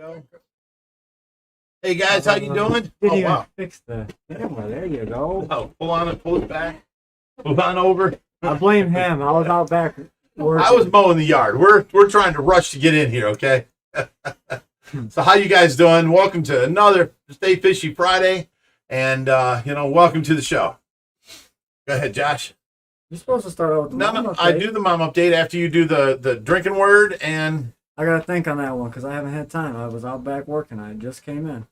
go. Hey guys, how you doing? Didn't even fix the camera. There you go. Oh, pull it back. Move on over. I blame him. I was out back working. I was mowing the yard. We're trying to rush to get in here, okay? So how you guys doing? Welcome to another Stay Fishy Friday, and welcome to the show. Go ahead, Josh. You're supposed to start out with the mom update. I do the mom update after you do the drinking word, and I gotta think on that one because I haven't had time. I was out back working. I just came in.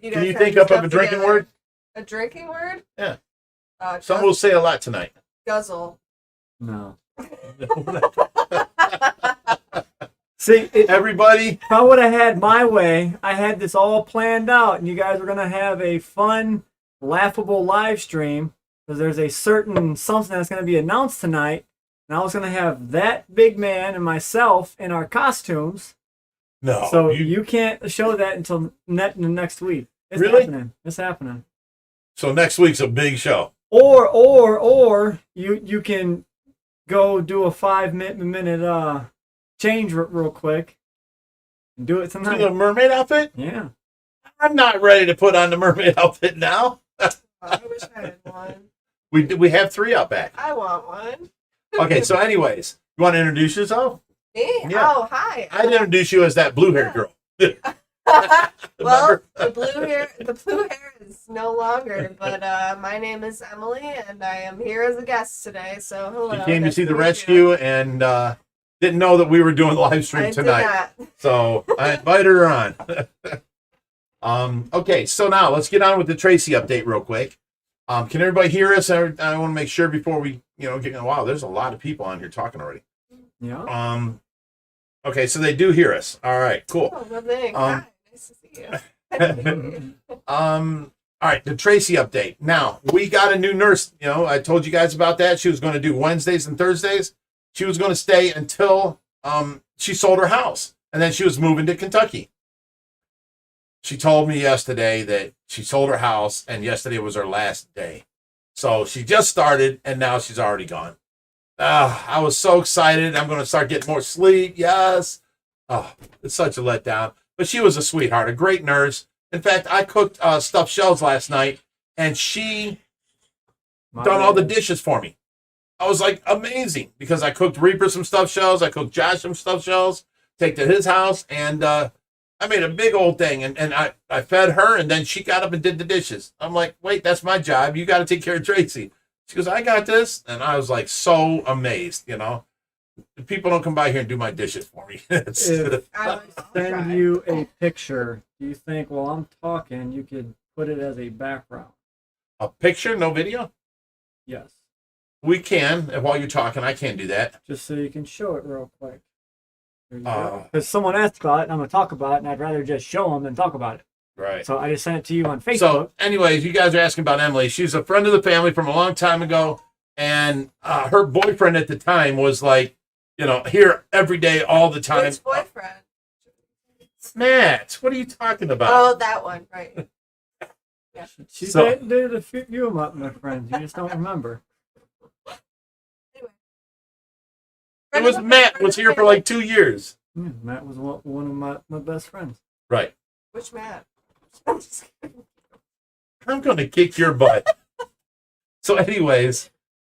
Can you think up of a drinking word? A drinking word? Yeah. Some will say a lot tonight. Guzzle. No. See, everybody. If I would have had my way, I had this all planned out, and you guys were gonna have a fun, laughable live stream because there's a certain something that's gonna be announced tonight, and I was gonna have that big man and myself in our costumes. No. So you can't show that until next week. It's really? happening. It's happening. So next week's a big show. Or you can go do a 5-minute change real quick and do it tonight. To the mermaid outfit? Yeah. I'm not ready to put on the mermaid outfit now. I wish I had one. We have 3 out back. I want one. Okay, so anyways, you want to introduce yourself? Me? Yeah. Oh, hi. I'd introduce you as that blue-haired girl. Well, the blue hair is no longer, but my name is Emily, and I am here as a guest today. So hello. She came to nice see the meet rescue you. and didn't know that we were doing the live stream tonight. So I invited her on. Okay, so now let's get on with the Tracy update real quick. Can everybody hear us? I want to make sure before we get. Wow, there's a lot of people on here talking already. Yeah. Okay, so they do hear us. All right, cool. Oh, well, thanks. Hi, nice to see you. All right, the Tracy update. Now, we got a new nurse. I told you guys about that. She was going to do Wednesdays and Thursdays. She was going to stay until she sold her house, and then she was moving to Kentucky. She told me yesterday that she sold her house, and yesterday was her last day. So she just started, and now she's already gone. I was so excited. I'm going to start getting more sleep. Yes. Oh, it's such a letdown. But she was a sweetheart, a great nurse. In fact, I cooked stuffed shells last night, and she done all the dishes for me. I was like, amazing, because I cooked Reaper some stuffed shells. I cooked Josh some stuffed shells, take to his house, and I made a big old thing. And I fed her, and then she got up and did the dishes. I'm like, wait, that's my job. You got to take care of Tracy. She goes, I got this. And I was like so amazed, People don't come by here and do my dishes for me. If I send you a picture, do you think while I'm talking, you could put it as a background? A picture, no video? Yes. We can. While you're talking, I can't do that. Just so you can show it real quick. Because someone asked about it, and I'm going to talk about it, and I'd rather just show them than talk about it. Right. So I just sent it to you on Facebook. So, anyways, you guys are asking about Emily. She's a friend of the family from a long time ago, and her boyfriend at the time was like, here every day, all the time. Which boyfriend? Matt, what are you talking about? Oh, that one, right. Yeah. She did a few of my friends. You just don't remember. Anyway. It was Matt was here for like 2 years. Matt was one of my best friends. Right. Which Matt? I'm going to kick your butt. So anyways,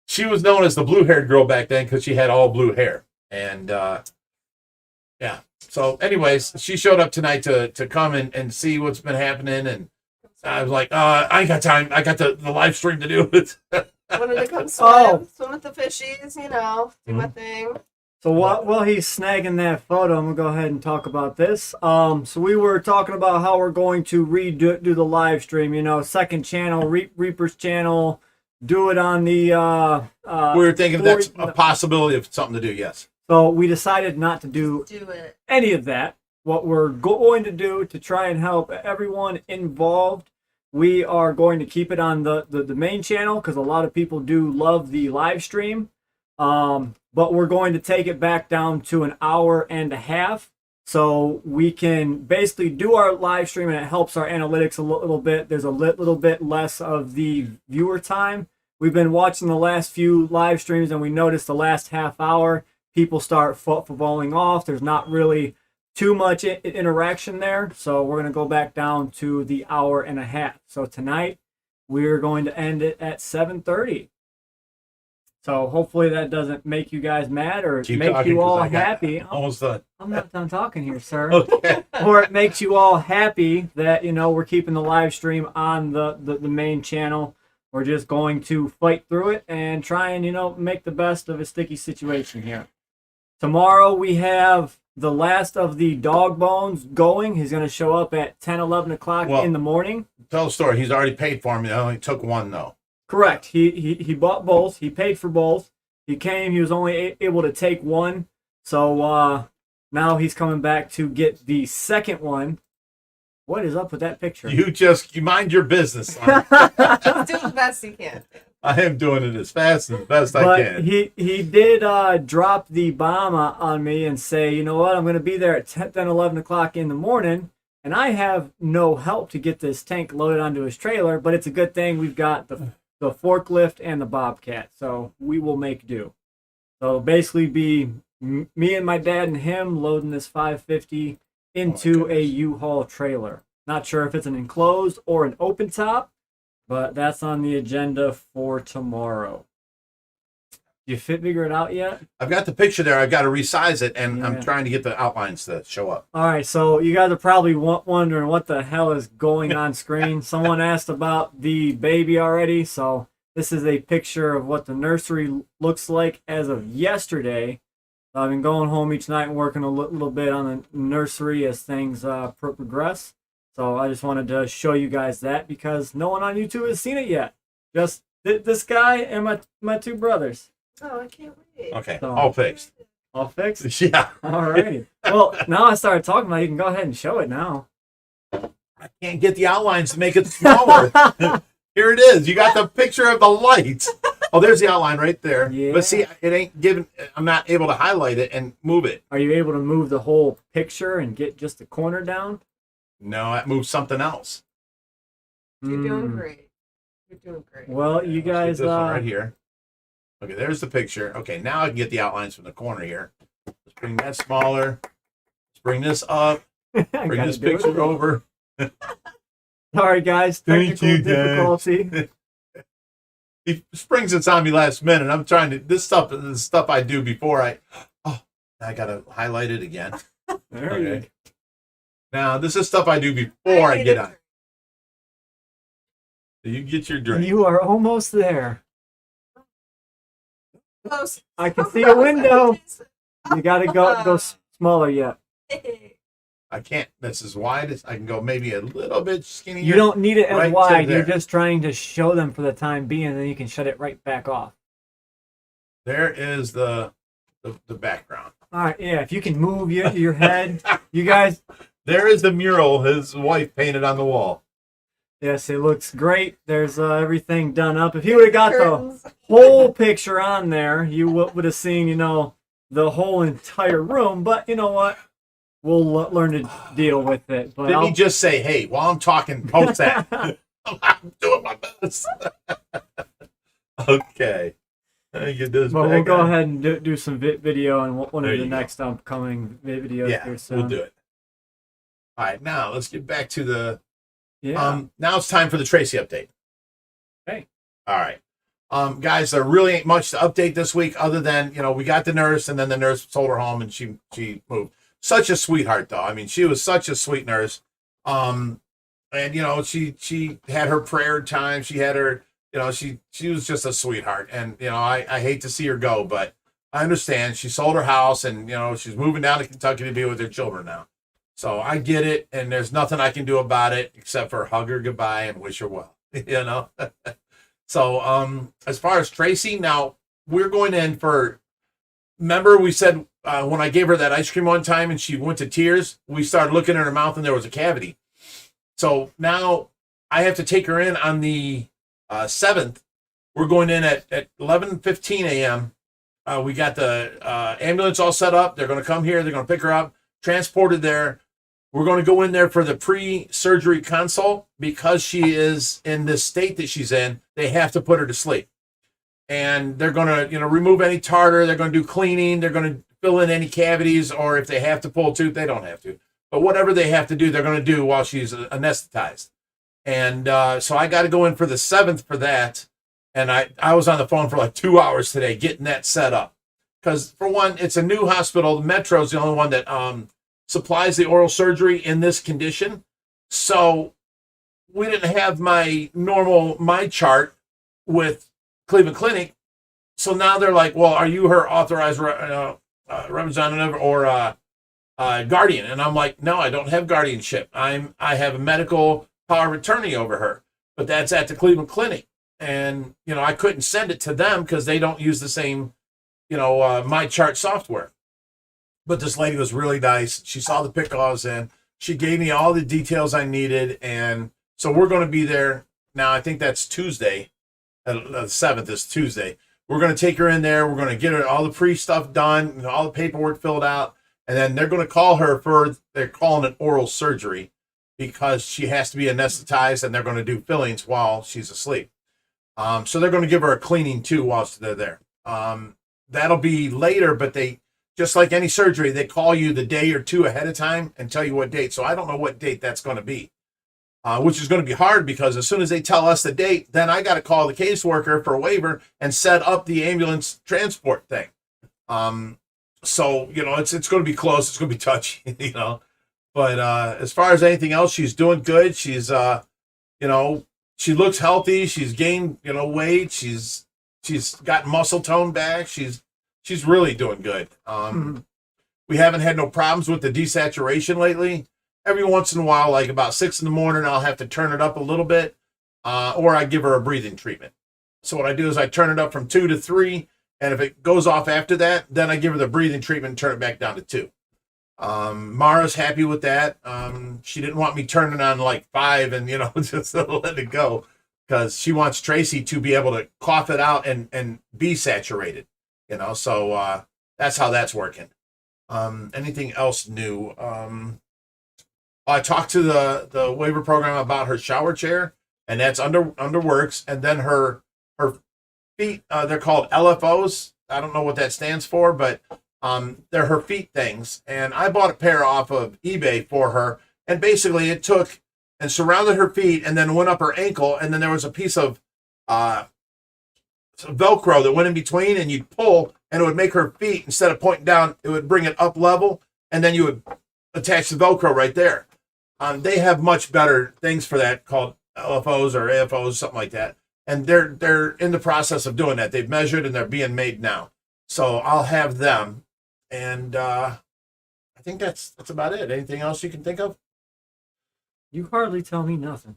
she was known as the blue-haired girl back then because she had all blue hair. And, yeah. So anyways, she showed up tonight to come and see what's been happening. And I was like, I ain't got time. I got the live stream to do it. Wanted to come swim with the fishies, do my thing. So while he's snagging that photo, I'm going to go ahead and talk about this. So we were talking about how we're going to do the live stream, second channel, Reaper's channel, do it on the... we were thinking that's a possibility of something to do, yes. So we decided not to do it. any of that. What we're going to do to try and help everyone involved, we are going to keep it on the main channel because a lot of people do love the live stream. But we're going to take it back down to an hour and a half so we can basically do our live stream, and it helps our analytics a little bit. There's a little bit less of the viewer time. We've been watching the last few live streams, and we noticed the last half hour people start falling off. There's not really too much interaction there, so we're going to go back down to the hour and a half. So tonight we're going to end it at 7:30. So hopefully that doesn't make you guys mad or Keep make talking, you 'cause all I got happy. Almost done. I'm not done talking here, sir. Okay. Or it makes you all happy that, you know, we're keeping the live stream on the main channel. We're just going to fight through it and try and, you know, make the best of a sticky situation here. Tomorrow we have the last of the dog bones going. He's going to show up at 10, 11 o'clock in the morning. Tell the story. He's already paid for him. He only took one, though. Correct. He bought both. He paid for both. He came. He was only able to take one. So now he's coming back to get the second one. What is up with that picture? You mind your business, son. Just do the best you can. I am doing it as fast and best I But can. he did drop the bomb on me and say, you know what, I'm going to be there at 10, 11 o'clock in the morning, and I have no help to get this tank loaded onto his trailer, but it's a good thing we've got the forklift and the Bobcat, so we will make do. So basically be me and my dad and him loading this 550 into a U-Haul trailer. Not sure if it's an enclosed or an open top, but that's on the agenda for tomorrow. You figure it out yet? I've got the picture there. I've got to resize it, and Yeah. I'm trying to get the outlines to show up. All right, so you guys are probably wondering what the hell is going on screen. Someone asked about the baby already, so this is a picture of what the nursery looks like as of yesterday. I've been going home each night and working a little bit on the nursery as things progress. So I just wanted to show you guys that because no one on YouTube has seen it yet. Just this guy and my two brothers. Oh, I can't wait. Okay, So- all fixed. All fixed? Yeah. All right. Well, now I started talking about it. You can go ahead and show it now. I can't get the outlines to make it smaller. Here it is. You got the picture of the light. Oh, there's the outline right there. Yeah. But see, it ain't given. I'm not able to highlight it and move it. Are you able to move the whole picture and get just the corner down? No, that moves something else. You're doing Hmm. great. You're doing great. Well, you Let's get guys, this one right here. Okay, there's the picture. Okay, now I can get the outlines from the corner here. Let's bring that smaller. Let's bring this up. I Bring gotta this do it. picture over. Sorry, guys. Thank Technical you, guys. difficulty. He springs this on me last minute. I'm trying to. This stuff I do before I. Oh, I gotta highlight it again. There you Okay. Now this is stuff I do before I get on. So you get your drink. You are almost there. Close. I can see a window. You gotta go smaller yet. I can't. That's as wide as I can go. Maybe a little bit skinnier. You don't need it as Right to wide. You're there. just trying to show them for the time being, and then you can shut it right back off. There is the background. All right, yeah. If you can move your head, you guys. There is the mural his wife painted on the wall. Yes, it looks great. There's everything done up. If you would have got the Curtains. whole picture on there, you would have seen, you know, the whole entire room. But you know what? We'll learn to deal with it. But Didn't he just say, "Hey, while I'm talking, post that"? I'm doing my best. Okay. Let me get this But back we'll go on. ahead and do some video on one There of the you go. next upcoming videos Yeah, here soon. we'll do it. All right, now let's get back to the. Yeah. Now it's time for the Tracy update. Okay. All right. Guys, there really ain't much to update this week other than, we got the nurse and then the nurse sold her home and she moved. Such a sweetheart though. I mean, she was such a sweet nurse. And she had her prayer time. She had her, she was just a sweetheart. And, I hate to see her go, but I understand. She sold her house and, she's moving down to Kentucky to be with her children now. So I get it, and there's nothing I can do about it except for hug her goodbye and wish her well, So as far as Tracy, now we're going in for, remember we said when I gave her that ice cream one time and she went to tears, we started looking at her mouth and there was a cavity. So now I have to take her in on the 7th. We're going in at 11:15 a.m. We got the ambulance all set up. They're going to come here. They're going to pick her up, transported there. We're going to go in there for the pre-surgery consult because she is in this state that she's in. They have to put her to sleep. And they're going to, remove any tartar. They're going to do cleaning. They're going to fill in any cavities, or if they have to pull a tooth, they don't have to. But whatever they have to do, they're going to do while she's anesthetized. And so I got to go in for the 7th for that. And I was on the phone for like 2 hours today getting that set up. Because, for one, it's a new hospital. Metro's the only one that supplies the oral surgery in this condition. So we didn't have my chart with Cleveland Clinic. So now they're like, well, are you her authorized representative or guardian? And I'm like, no, I don't have guardianship. I have a medical power of attorney over her, but that's at the Cleveland Clinic. And, I couldn't send it to them because they don't use the same, my chart software. But this lady was really nice. She saw the pick I was in. She gave me all the details I needed. And so we're going to be there. Now, I think that's Tuesday. The 7th is Tuesday. We're going to take her in there. We're going to get her all the pre-stuff done, all the paperwork filled out. And then they're going to call her they're calling it oral surgery because she has to be anesthetized and they're going to do fillings while she's asleep. So they're going to give her a cleaning too whilst they're there. That'll be later, but they, just like any surgery, they call you the day or two ahead of time and tell you what date. So I don't know what date that's going to be, which is going to be hard because as soon as they tell us the date, then I got to call the caseworker for a waiver and set up the ambulance transport thing. So, it's going to be close. It's going to be touchy, But as far as anything else, she's doing good. She's, she looks healthy. She's gained, weight. She's got muscle tone back. She's really doing good. We haven't had no problems with the desaturation lately. Every once in a while, like about 6 in the morning, I'll have to turn it up a little bit, or I give her a breathing treatment. So what I do is I turn it up from 2 to 3, and if it goes off after that, then I give her the breathing treatment and turn it back down to 2. Mara's happy with that. She didn't want me turning on like 5 and, just let it go because she wants Tracy to be able to cough it out and be saturated, so that's how that's working. Anything else new? I talked to the waiver program about her shower chair, and that's under works. And then her feet, they're called LFOs. I don't know what that stands for, but they're her feet things. And I bought a pair off of eBay for her, and basically it took and surrounded her feet and then went up her ankle, and then there was a piece of Velcro that went in between, and you'd pull, and it would make her feet, instead of pointing down, it would bring it up level, and then you would attach the Velcro right there. They have much better things for that called LFOs or AFOs, something like that. And they're in the process of doing that. They've measured and they're being made now. So I'll have them. And I think that's about it. Anything else you can think of? You hardly tell me nothing.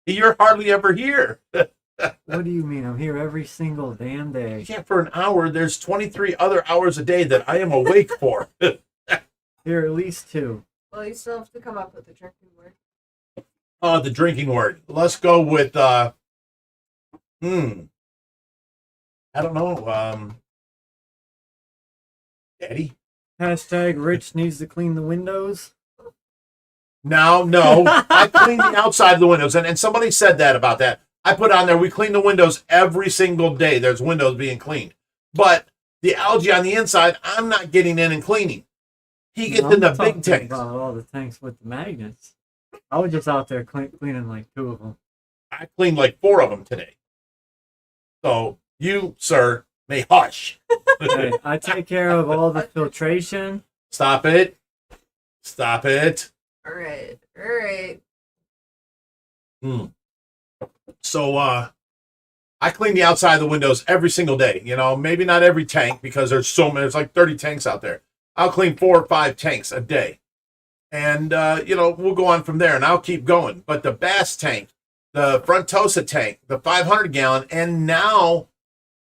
You're hardly ever here. What do you mean? I'm here every single damn day. Yeah, for an hour. There's 23 other hours a day that I am awake for. Here at least 2. Well, you still have to come up with the drinking word. The drinking word. Let's go with I don't know. Daddy? Hashtag Rich needs to clean the windows. No. I clean the outside of the windows. And somebody said that about that. I put on there, we clean the windows every single day. There's windows being cleaned. But the algae on the inside, I'm not getting in and cleaning. He gets in the big tanks. About all the tanks with the magnets. I was just out there cleaning like 2 of them. I cleaned like 4 of them today. So you, sir, may hush. Hey, I take care of all the filtration. Stop it. All right. So I clean the outside of the windows every single day. Maybe not every tank because there's so many. There's like 30 tanks out there. I'll clean 4 or 5 tanks a day. And, we'll go on from there, and I'll keep going. But the bass tank, the Frontosa tank, the 500-gallon, and now,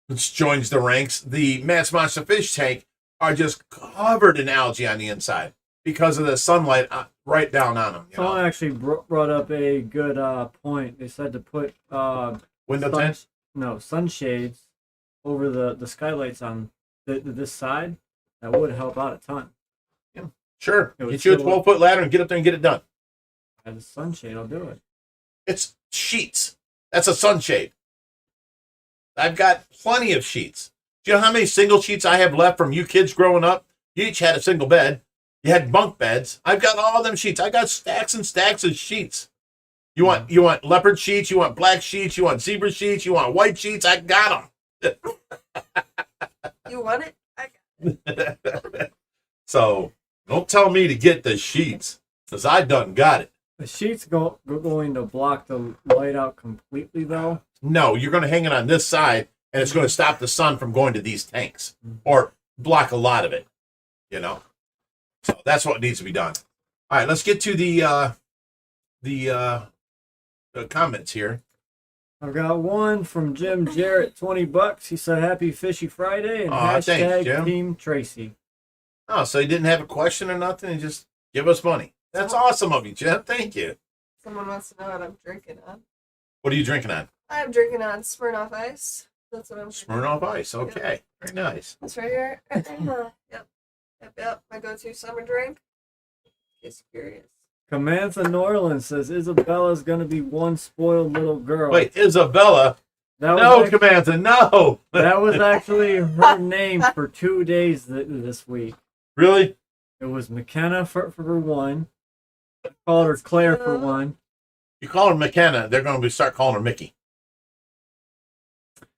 which joins the ranks, the Matt's Monster Fish tank are just covered in algae on the inside because of the sunlight right down on them. Someone actually brought up a good point. They said to put window tents? No, sunshades over the skylights on this side. That would help out a ton. Yeah, sure. Get you a 12-foot ladder and get up there and get it done. As a sunshade, I'll do it. It's sheets. That's a sunshade. I've got plenty of sheets. Do you know how many single sheets I have left from you kids growing up You each had a single bed. You had bunk beds. I've got all them sheets. I got stacks and stacks of sheets. You want leopard sheets? You want black sheets? You want zebra sheets? You want white sheets? I got them. You want it? I got it. So don't tell me to get the sheets, because I done got it. The sheets going to block the light out completely, though. No, you're going to hang it on this side, and it's going to stop the sun from going to these tanks, or block a lot of it. You know, so that's what needs to be done. All right, let's get to the comments here. I've got one from Jim Jarrett, $20. He said, "Happy Fishy Friday," and Aw, thanks, hashtag Jim. Team Tracy. Oh, so you didn't have a question or nothing, and just give us money. That's awesome of you, Jim. Thank you. Someone wants to know what I'm drinking on. What are you drinking on? I'm drinking on Smirnoff Ice. That's what I'm drinking. Smirnoff Ice. Okay, very nice. It's right here. Yep. My go-to summer drink. Just curious. Camantha Norland says Isabella's going to be one spoiled little girl. Wait, Isabella? That was No, actually, Camantha, no. that was actually her name for 2 days this week. Really? It was McKenna for one. I called her Claire for one. You call her McKenna, they're going to start calling her Mickey.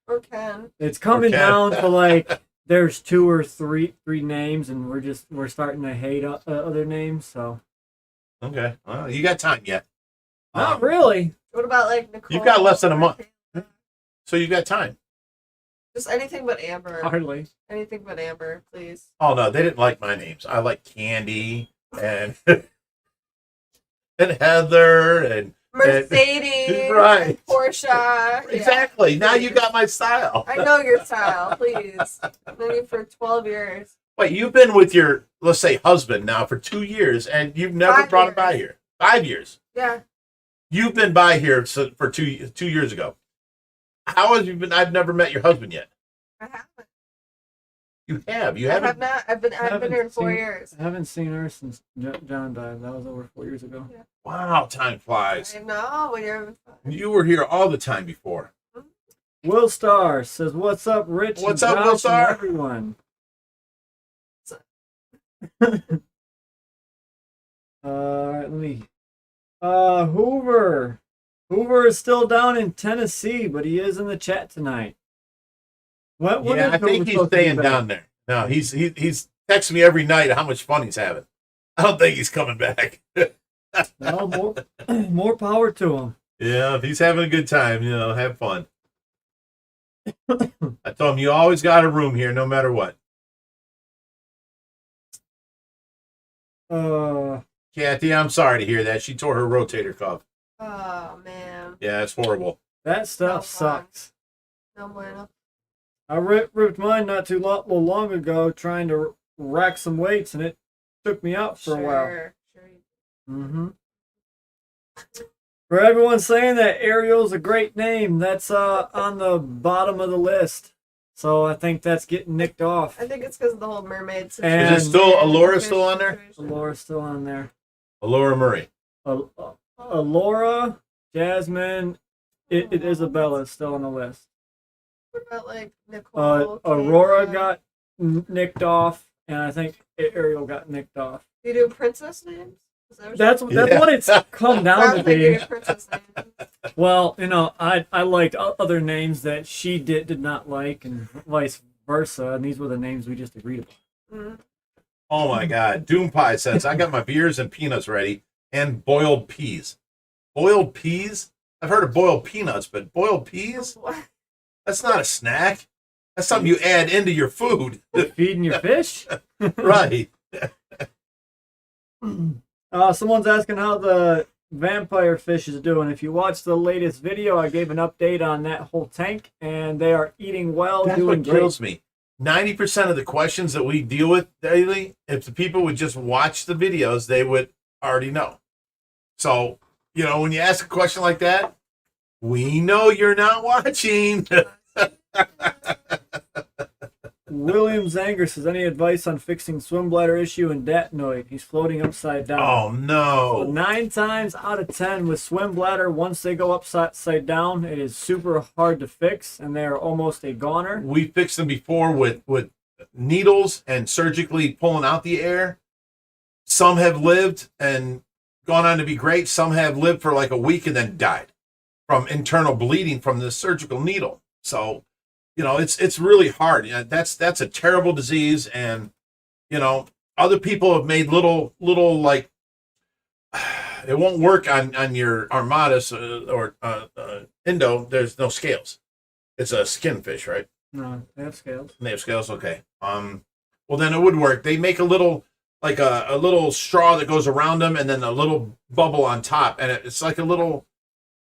Or Ken. It's coming Okay. down to like there's two or three names, and we're starting to hate other names. So Okay. Well, you got time yet. not really. What about like Nicole? You've got less than a month. So you got time. Just anything but Amber. Hardly. Anything but Amber, please. Oh, no, they didn't like my names. I like Candy and and Heather and Mercedes. Right. And Porsche. Yeah. Exactly. Now you got my style. I know your style, please. I've known you for 12 years. Wait, you've been with your, let's say, husband now for 2 years, and you've never 5 brought him years. by here. 5 years. Yeah. You've been by here for 2 years ago. How have you been? I've never met your husband yet. I haven't. You have. You I haven't. have not. I've been here in 4 years. I haven't seen her since John died. That was over 4 years ago. Yeah. Wow, time flies. I know when you're having fun. You were here all the time before. Will Star says, "What's up, Rich? What's and up, Will Josh Star? and everyone." Let me. Hoover. Hoover is still down in Tennessee, but he is in the chat tonight. What Yeah, is I think Hoover he's supposed to be staying back? down there. No, he's texting me every night how much fun he's having. I don't think he's coming back. No, more power to him. Yeah, if he's having a good time, have fun. I told him you always got a room here, no matter what. Kathy, I'm sorry to hear that. She tore her rotator cuff. Oh man. Yeah, it's horrible. That stuff fun. sucks. No bueno. I ripped mine not too long ago trying to rack some weights, and it took me out for a while. Sure. Mm-hmm. For everyone saying that Ariel's a great name, that's on the bottom of the list. So I think that's getting nicked off. I think it's because of the whole mermaid And- situation. Is it still Alora Fish still on there? situation. Laura's still on there. Alora Murray. Laura, Jasmine, Isabella is still on the list. What about like Nicole? Aurora Kayla? got nicked off, and I think Ariel got nicked off. You do princess names? Is that what That's Yeah. what it's come down to Sounds like you be. do princess names. Well, I liked other names that she did not like, and vice versa, and these were the names we just agreed upon. Mhm. Oh my God. Doom Pie says, I got my beers and peanuts ready and boiled peas. Boiled peas? I've heard of boiled peanuts, but boiled peas? What? That's not a snack. That's something you add into your food. Feeding your fish? Right. Someone's asking how the vampire fish is doing. If you watched the latest video, I gave an update on that whole tank, and they are eating well, That's doing what great. kills me. 90% of the questions that we deal with daily, if the people would just watch the videos, they would already know. So, when you ask a question like that, we know you're not watching. William Zanger says, any advice on fixing swim bladder issue and datnoid? He's floating upside down. Oh, So no. 9 times out of 10 with swim bladder, once they go upside down, it is super hard to fix, and they're almost a goner. We fixed them before with needles and surgically pulling out the air. Some have lived and gone on to be great. Some have lived for like a week and then died from internal bleeding from the surgical needle. So, it's really hard. That's a terrible disease. And, other people have made little like, it won't work on your armadas or Indo. There's no scales. It's a skin fish, right? No, they have scales. They have scales. Okay. Well, then it would work. They make a little, like a little straw that goes around them, and then a little bubble on top, and it's like a little,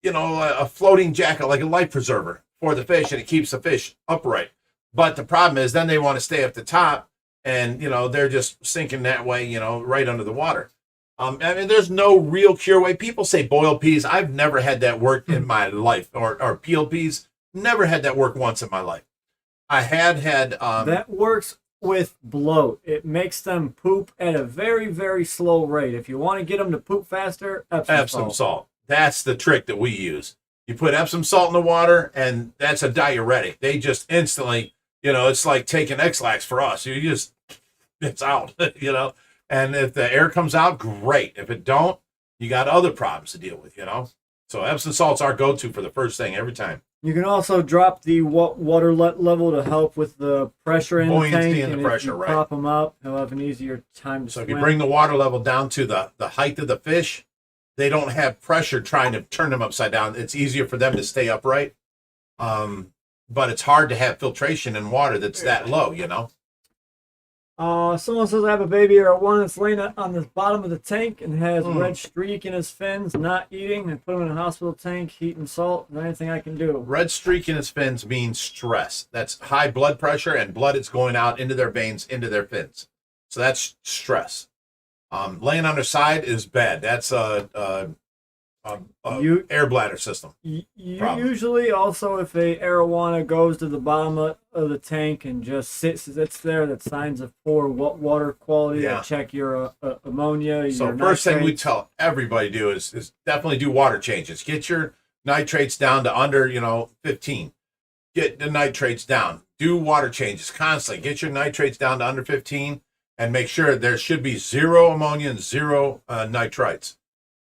a floating jacket, like a life preserver for the fish, and it keeps the fish upright. But the problem is, then they want to stay at the top, and they're just sinking that way, right under the water. There's no real cure way. People say boiled peas. I've never had that work in my life, or peeled peas. Never had that work once in my life. I had that works with bloat. It makes them poop at a very, very slow rate. If you want to get them to poop faster, Epsom salt. That's the trick that we use. You put Epsom salt in the water, and that's a diuretic. They just instantly, it's like taking X-Lax for us. It's out, And if the air comes out, great. If it don't, you got other problems to deal with, So Epsom salt's our go-to for the first thing every time. You can also drop the water level to help with the pressure in the tank. Buoyancy and the pressure, if you right. Prop them up, he'll have an easier time to So swim. if you bring the water level down to the height of the fish, they don't have pressure trying to turn them upside down. It's easier for them to stay upright. But it's hard to have filtration in water that's that low, Someone says I have a baby or one that's laying on the bottom of the tank and has a red streak in his fins, not eating. I put him in a hospital tank, heat and salt. Is there anything I can do? Red streak in his fins means stress. That's high blood pressure, and blood is going out into their veins, into their fins. So that's stress. Laying on their side is bad. That's a air bladder system. Usually, also, if a arowana goes to the bottom of the tank and just sits there, that's signs of poor water quality. Yeah. Check your ammonia. So your first thing we nitrates. tell everybody to do is definitely do water changes. Get your nitrates down to under 15. Get the nitrates down. Do water changes constantly. Get your nitrates down to under 15, and make sure there should be 0 ammonia and 0 nitrites.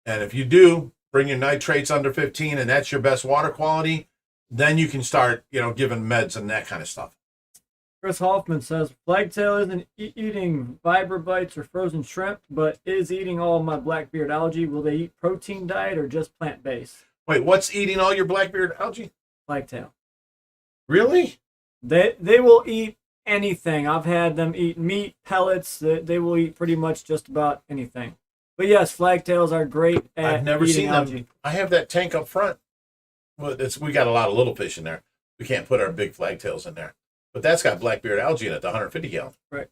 And if you do, bring your nitrates under 15, and that's your best water quality, then you can start, giving meds and that kind of stuff. Chris Hoffman says, Flagtail isn't eating vibrobites or frozen shrimp, but is eating all my blackbeard algae. Will they eat protein diet or just plant-based? Wait, what's eating all your blackbeard algae? Flagtail. Really? They will eat anything. I've had them eat meat, pellets. They will eat pretty much just about anything. But yes, flagtails are great at I've never eating seen algae. them. I have that tank up front. Well, we got a lot of little fish in there. We can't put our big flagtails in there. But that's got blackbeard algae in it, the 150 gallon. Right.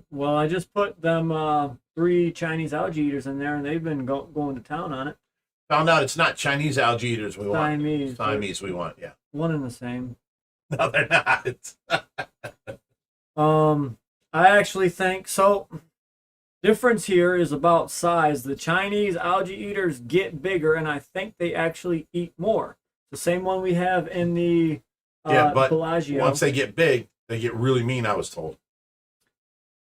Well, I just put them 3 Chinese algae eaters in there, and they've been going to town on it. Found out it's not Chinese algae eaters we want. Siamese. Siamese we want, yeah. One and the same. No, they're not. I actually think so. Difference here is about size. The Chinese algae eaters get bigger, and I think they actually eat more. The same one we have in the but Pelagio. once they get big, they get really mean, I was told.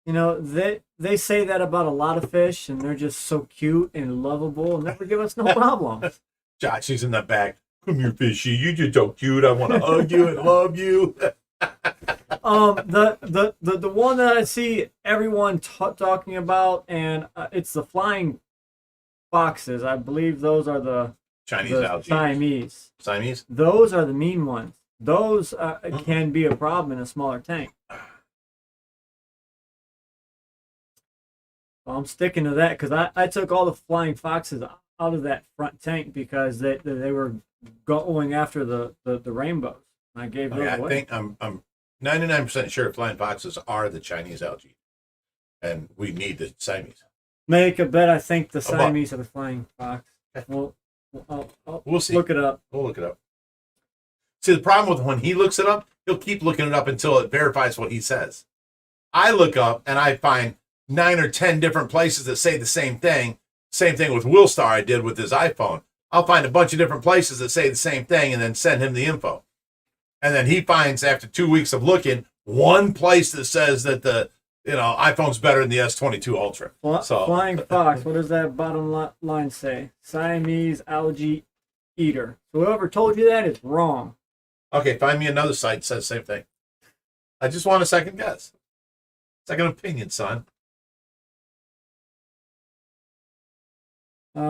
They say that about a lot of fish, and they're just so cute and lovable and never give us no problems. Josh, she's in the back. Come here, fishy. You're just so cute. I want to hug you and love you. The one that I see everyone talking about, and it's the flying foxes. I believe those are the Chinese the algae. Siamese. Siamese? Those are the mean ones. Those can be a problem in a smaller tank. Well, I'm sticking to that because I took all the flying foxes out of that front tank because they were going after the rainbows. I gave those I away. think I'm 99% sure flying foxes are the Chinese algae, and we need the Siamese. Make a bet. I think the buck. Siamese are the flying fox. Well, We'll see. Look it up. We'll look it up. See, the problem with when he looks it up, he'll keep looking it up until it verifies what he says. I look up and I find 9 or 10 different places that say the same thing. Same thing with Willstar I did with his iPhone. I'll find a bunch of different places that say the same thing and then send him the info. And then he finds after 2 weeks of looking one place that says that the iPhone's better than the S22 Ultra. So Flying Fox, what does that bottom line say? Siamese algae eater. So whoever told you that is wrong. okay, find me another site that says the same thing. I just want a second guess. Second opinion, son. Let's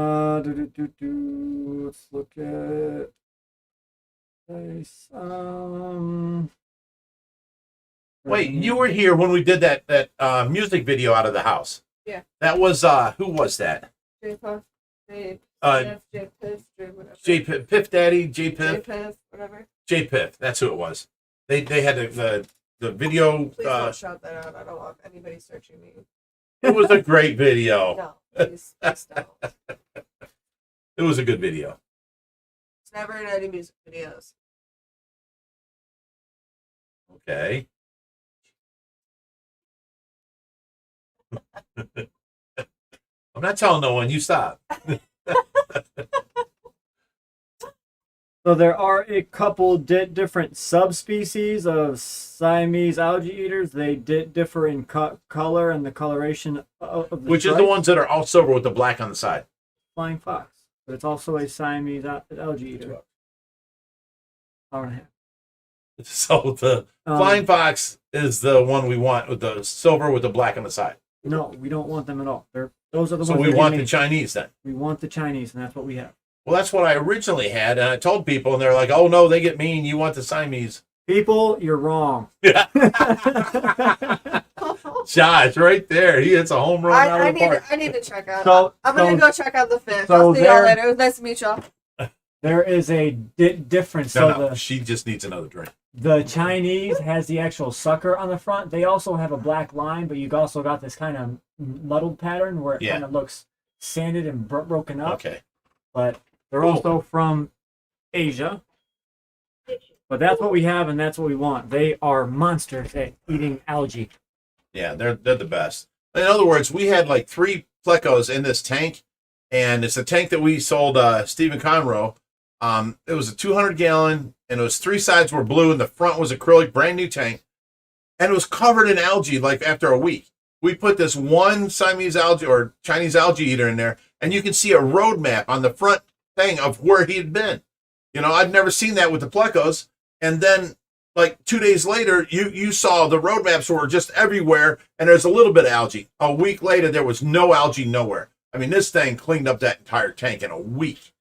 look at this. Wait, you were here when we did that music video out of the house. Yeah. That was who was that? J-Puff, J Piff Daddy, J Piff, J-Piff, whatever. J Piff. That's who it was. They had the video. Please don't shout that out. I don't want anybody searching me. It was a great video. No, please don't. It was a good video. It's never in any music videos. Okay. I'm not telling no one. You stop. So there are a couple different subspecies of Siamese algae eaters. They differ in color and the coloration of the Which is the stripe. ones that are all silver with the black on the side. Flying Fox, but it's also a Siamese algae eater. Hour and a half. So the Flying Fox is the one we want with the silver with the black on the side. No, we don't want them at all. Those are the So ones we that want get the made. Chinese then. We want the Chinese, and that's what we have. Well, that's what I originally had, and I told people, and they're like, "Oh no, they get mean. You want the Siamese." People, you're wrong. Josh, right there, he hits a home run out of the park. I need to check out. So- I'm gonna go check out the fish. so I'll see y'all there- later. It was nice to meet y'all. There is a difference. No, So no, she just needs another drink. the Chinese has the actual sucker on the front. They also have a black line, but you've also got this kind of muddled pattern where it Yeah. kind of looks sanded and broken up. Okay. But they're Cool. also from Asia. But that's what we have, and that's what we want. They are monsters at eating algae. Yeah, they're the best. In other words, we had like 3 plecos in this tank, and it's a tank that we sold Stephen Conroe. It was a 200-gallon, and it was 3 sides were blue, and the front was acrylic, brand new tank, and it was covered in algae. Like after a week, we put this one Siamese algae or Chinese algae eater in there, and you can see a road map on the front thing of where he had been. I'd never seen that with the plecos, and then like 2 days later, you saw the road maps were just everywhere, and there's a little bit of algae. A week later, there was no algae nowhere. I mean, this thing cleaned up that entire tank in a week.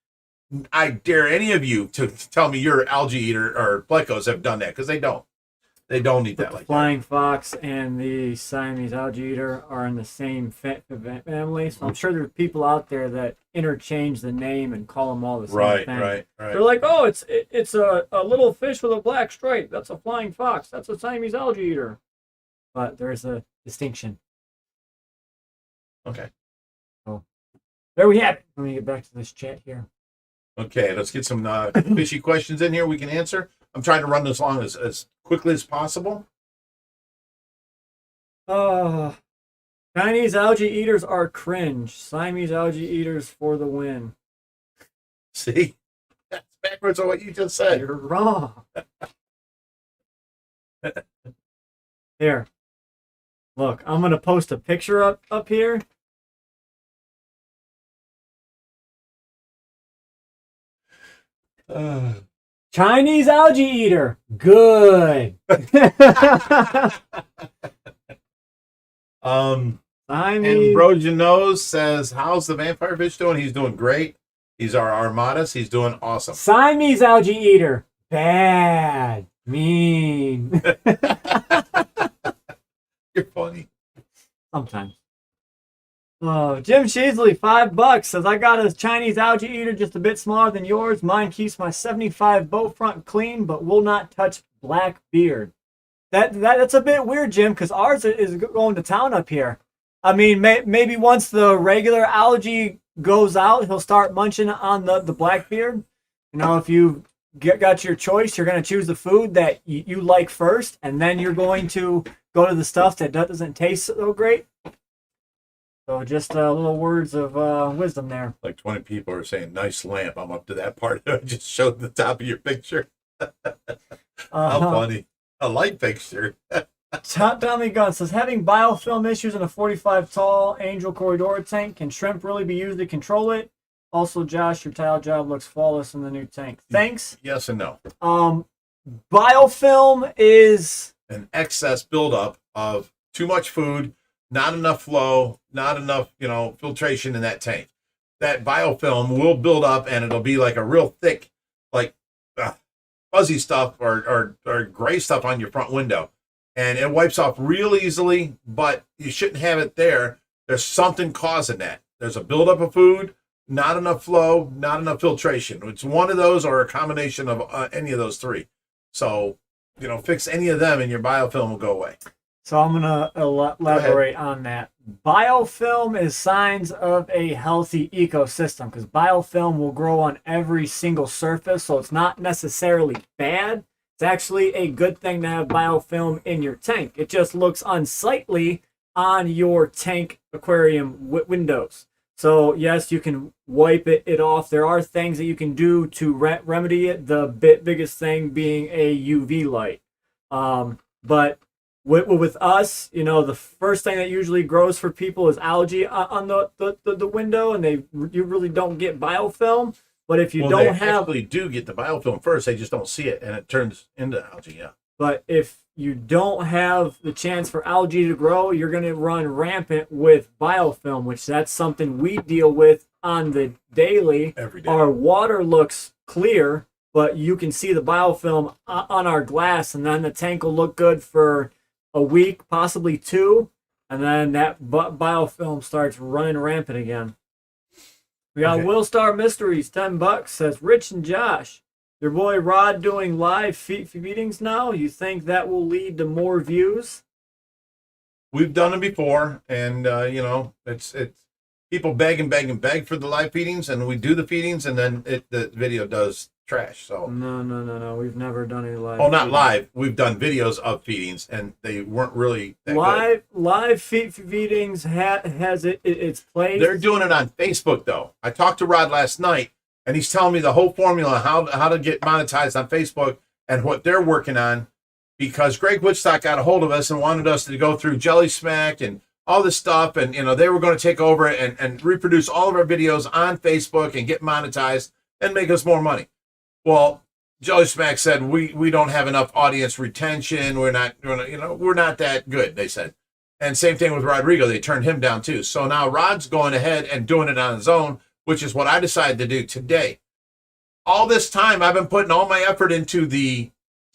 I dare any of you to tell me your algae eater or plecos have done that, because they don't. They don't eat that The like that. Flying Fox and the Siamese algae eater are in the same family, so I'm sure there are people out there that interchange the name and call them all the same Right, thing. right. They're like, oh, it's a little fish with a black stripe. That's a Flying Fox. That's a Siamese algae eater. But there's a distinction. Okay. There we have it. Let me get back to this chat here. Okay, let's get some fishy questions in here we can answer. I'm trying to run this along as quickly as possible. Chinese algae eaters are cringe. Siamese algae eaters for the win. See? That's backwards on what you just said. You're wrong. Here. Look, I'm going to post a picture up here. Chinese algae eater. Good. And Siamese. Brojan Nose says, how's the vampire fish doing? He's doing great. He's our armadas. He's doing awesome. Siamese algae eater. Bad. Mean. You're funny. Sometimes. Oh, Jim Sheasley, $5 says, I got a Chinese algae eater just a bit smaller than yours. Mine keeps my 75 boat front clean, but will not touch black beard. That's a bit weird, Jim, because ours is going to town up here. I mean, maybe once the regular algae goes out, he'll start munching on the black beard. If you got your choice, you're going to choose the food that you like first, and then you're going to go to the stuff that doesn't taste so great. So just little words of wisdom there. Like 20 people are saying, nice lamp. I'm up to that part. I just showed the top of your picture. How funny. A light fixture. Tommy Gunn says, having biofilm issues in a 45 tall Angel Corridor tank, can shrimp really be used to control it? Also, Josh, your tile job looks flawless in the new tank. Thanks. Yes and no. Biofilm is An excess buildup of too much food, not enough flow, not enough, filtration in that tank. That biofilm will build up and it'll be like a real thick, like fuzzy stuff or gray stuff on your front window. And it wipes off real easily, but you shouldn't have it there. There's something causing that. There's a buildup of food, not enough flow, not enough filtration. It's one of those or a combination of any of those three. So, fix any of them and your biofilm will go away. So I'm going to elaborate on that. Biofilm is signs of a healthy ecosystem because biofilm will grow on every single surface. So it's not necessarily bad. It's actually a good thing to have biofilm in your tank. It just looks unsightly on your tank aquarium windows. So yes, you can wipe it off. There are things that you can do to remedy it. The biggest thing being a UV light. But with us, the first thing that usually grows for people is algae on the window, and you really don't get biofilm. But if you don't have, actually do get the biofilm first, they just don't see it, and it turns into algae. Yeah. But if you don't have the chance for algae to grow, you're going to run rampant with biofilm, which that's something we deal with on the daily. Every day. Our water looks clear, but you can see the biofilm on our glass, and then the tank will look good for a week, possibly 2, and then that biofilm starts running rampant again. We got Will Star Mysteries, $10, says, Rich and Josh, your boy Rod doing live feedings now. You think that will lead to more views? We've done it before, and it's people beg and beg and beg for the live feedings, and we do the feedings, and then the video does trash. So no, we've never done any live. Oh, not live. We've done videos of feedings, and they weren't really that live. good. Live feedings has its place. They're doing it on Facebook though. I talked to Rod last night, and he's telling me the whole formula how to get monetized on Facebook and what they're working on, because Greg Woodstock got a hold of us and wanted us to go through Jelly Smack and all this stuff, and they were going to take over and reproduce all of our videos on Facebook and get monetized and make us more money. Well, Jelly Smack said we don't have enough audience retention. We're not that good, they said. And same thing with Rodrigo. They turned him down too. So now Rod's going ahead and doing it on his own, which is what I decided to do today. All this time, I've been putting all my effort into the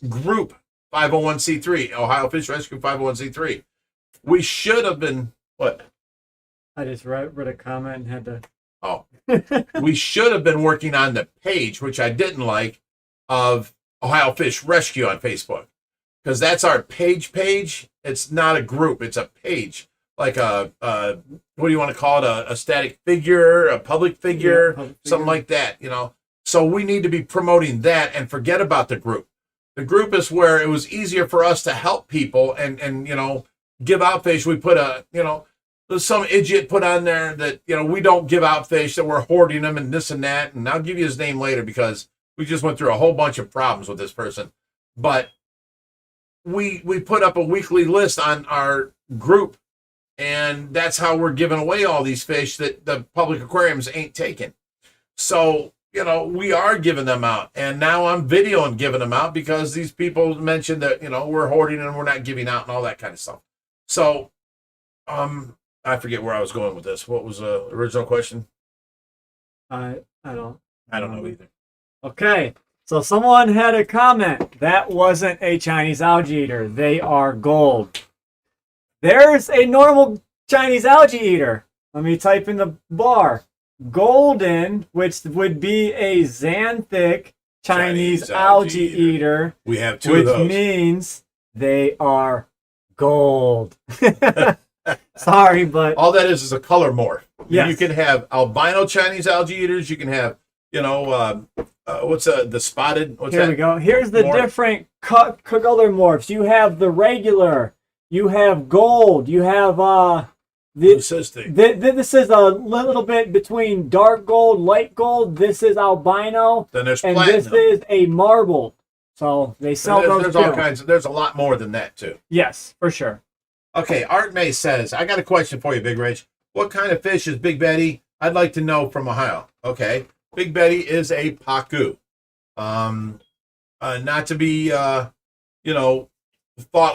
group 501c3, Ohio Fish Rescue 501c3. We should have been, what? I just read a comment and had to. Oh, we should have been working on the page, which I didn't like, of Ohio Fish Rescue on Facebook, because that's our page. It's not a group; it's a page, like a what do you want to call it? A static figure, a public figure, something like that. So we need to be promoting that and forget about the group. The group is where it was easier for us to help people and give out fish. We put some idiot put on there that, we don't give out fish, that we're hoarding them and this and that. And I'll give you his name later because we just went through a whole bunch of problems with this person. But we put up a weekly list on our group, and that's how we're giving away all these fish that the public aquariums ain't taking. So, we are giving them out. And now I'm videoing giving them out because these people mentioned that, we're hoarding and we're not giving out and all that kind of stuff. So, I forget where I was going with this. What was the original question? I don't know either. Okay, so someone had a comment. That wasn't a Chinese algae eater. They are gold. There's a normal Chinese algae eater. Let me type in the bar. Golden, which would be a xanthic Chinese algae eater. We have two of those. Which means they are gold. Sorry, but all that is a color morph. Yes. You can have albino Chinese algae eaters. You can have, what's the spotted? Here we go. Here's the morph? different color morphs. You have the regular. You have gold. You have this is a little bit between dark gold, light gold. This is albino. Then there's and platinum. This is a marbled. So they sell those There's too. all kinds of, there's a lot more than that too. Yes, for sure. Okay, Art May says, I got a question for you, Big Rich. What kind of fish is Big Betty? I'd like to know from Ohio. Okay, Big Betty is a pacu. Not to be, thought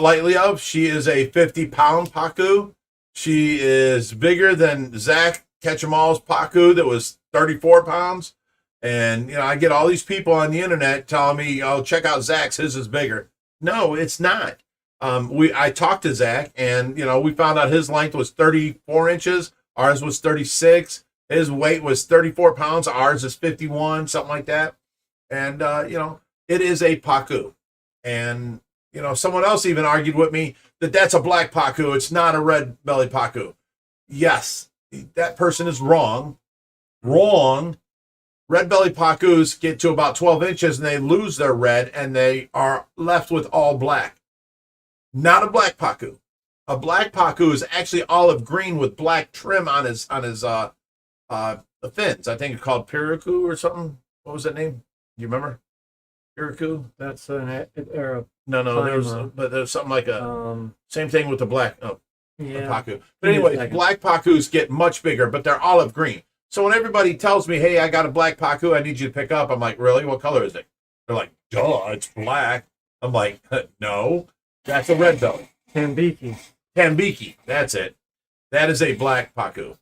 lightly of. She is a 50-pound pacu. She is bigger than Zach Ketchumall's pacu that was 34 pounds. And, I get all these people on the internet telling me, oh, check out Zach's, his is bigger. No, it's not. I talked to Zach, and, we found out his length was 34 inches. Ours was 36. His weight was 34 pounds. Ours is 51, something like that. And, it is a pacu. And, someone else even argued with me that that's a black pacu. It's not a red belly pacu. Yes, that person is wrong. Wrong. Red belly pacus get to about 12 inches and they lose their red and they are left with all black. Not a black pacu. A black pacu is actually olive green with black trim on his fins. I think it's called piraku or something. What was that name? You remember? Piraku? That's an Arab. No, there's something like a same thing with the black pacu. But anyway, black pacus get much bigger, but they're olive green. So when everybody tells me, hey, I got a black pacu I need you to pick up, I'm like, really? What color is it? They're like, duh, it's black. I'm like, no, that's a red belly. Tambiki, that's it. That is a black pacu.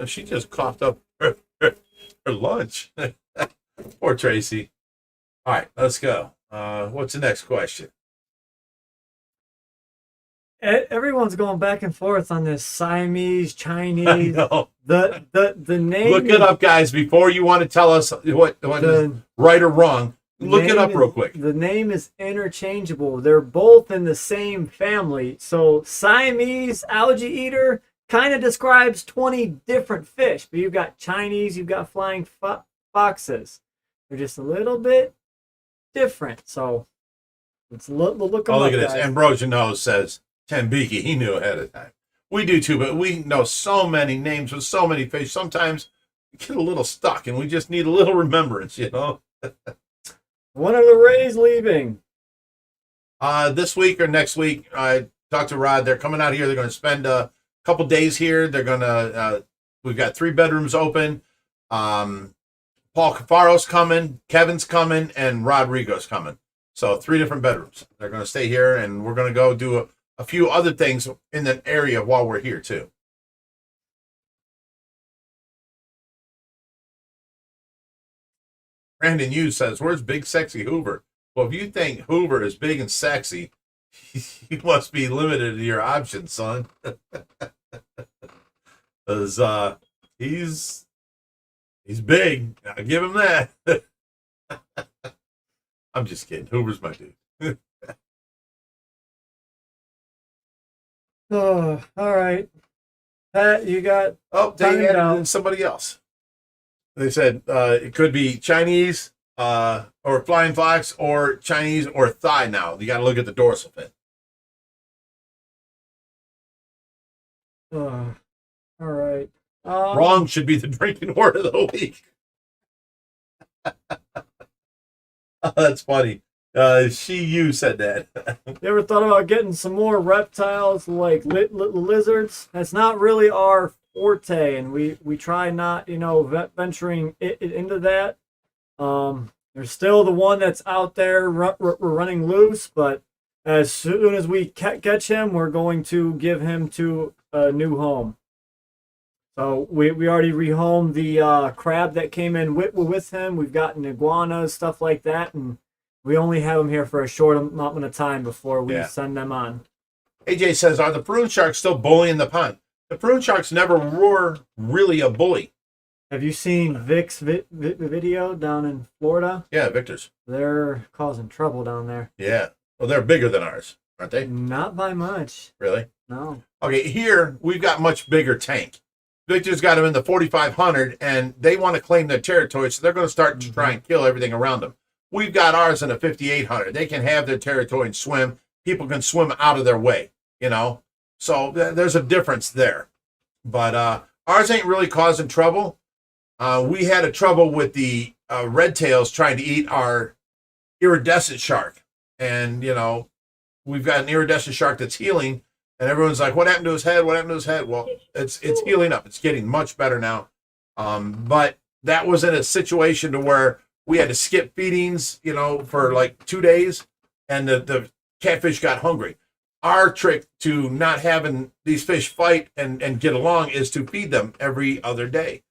She just coughed up her lunch. Poor Tracy. All right, let's go. What's the next question? Everyone's going back and forth on this Siamese, Chinese. I know. The name. Look it up, guys, before you want to tell us what is right or wrong. Look it up real quick. The name is interchangeable. They're both in the same family. So Siamese algae eater kind of describes 20 different fish. But you've got Chinese, you've got flying foxes. They're just a little bit different. So let's look them up. Oh, look at this. Guys. Ambrosia Nose says Tambiki. He knew ahead of time. We do too, but we know so many names with so many fish. Sometimes we get a little stuck and we just need a little remembrance, When are the Rays leaving? This week or next week, I talked to Rod. They're coming out here. They're going to spend a couple days here. They're going to, we've got 3 bedrooms open. Paul Cafaro's coming, Kevin's coming, and Rodrigo's coming. So 3 different bedrooms. They're going to stay here, and we're going to go do a few other things in the area while we're here, too. Brandon Hughes says, where's Big Sexy Hoover? Well, if you think Hoover is big and sexy, you must be limited to your options, son. Because he's big. I'll give him that. I'm just kidding. Hoover's my dude. Oh, all right. Pat, you got... Oh, they added in somebody else. They said it could be Chinese or flying fox or Chinese or thigh now. You got to look at the dorsal fin. All right. Wrong should be the drinking word of the week. Oh, that's funny. You said that. You ever thought about getting some more reptiles like lizards? That's not really our forte, and we try not, venturing into that. There's still the one that's out there running loose, but as soon as we catch him, we're going to give him to a new home. So we already rehomed the crab that came in with him. We've gotten iguanas, stuff like that, and we only have them here for a short amount of time before we send them on. AJ says, are the prune sharks still bullying the pond? The prune sharks never were really a bully. Have you seen Vic's video down in Florida? Yeah, Victor's. They're causing trouble down there. Yeah. Well, they're bigger than ours, aren't they? Not by much. Really? No. Okay, here we've got much bigger tank. Victor's got them in the 4,500, and they want to claim their territory, so they're going to start to try and kill everything around them. We've got ours in the 5,800. They can have their territory and swim. People can swim out of their way, So there's a difference there. But ours ain't really causing trouble. We had a trouble with the red tails trying to eat our iridescent shark. And, you know, we've got an iridescent shark that's healing. And everyone's like, what happened to his head? What happened to his head? Well, it's healing up. It's getting much better now. But that was in a situation to where we had to skip feedings, you know, for like 2 days. And the catfish got hungry. Our trick to not having these fish fight and get along is to feed them every other day.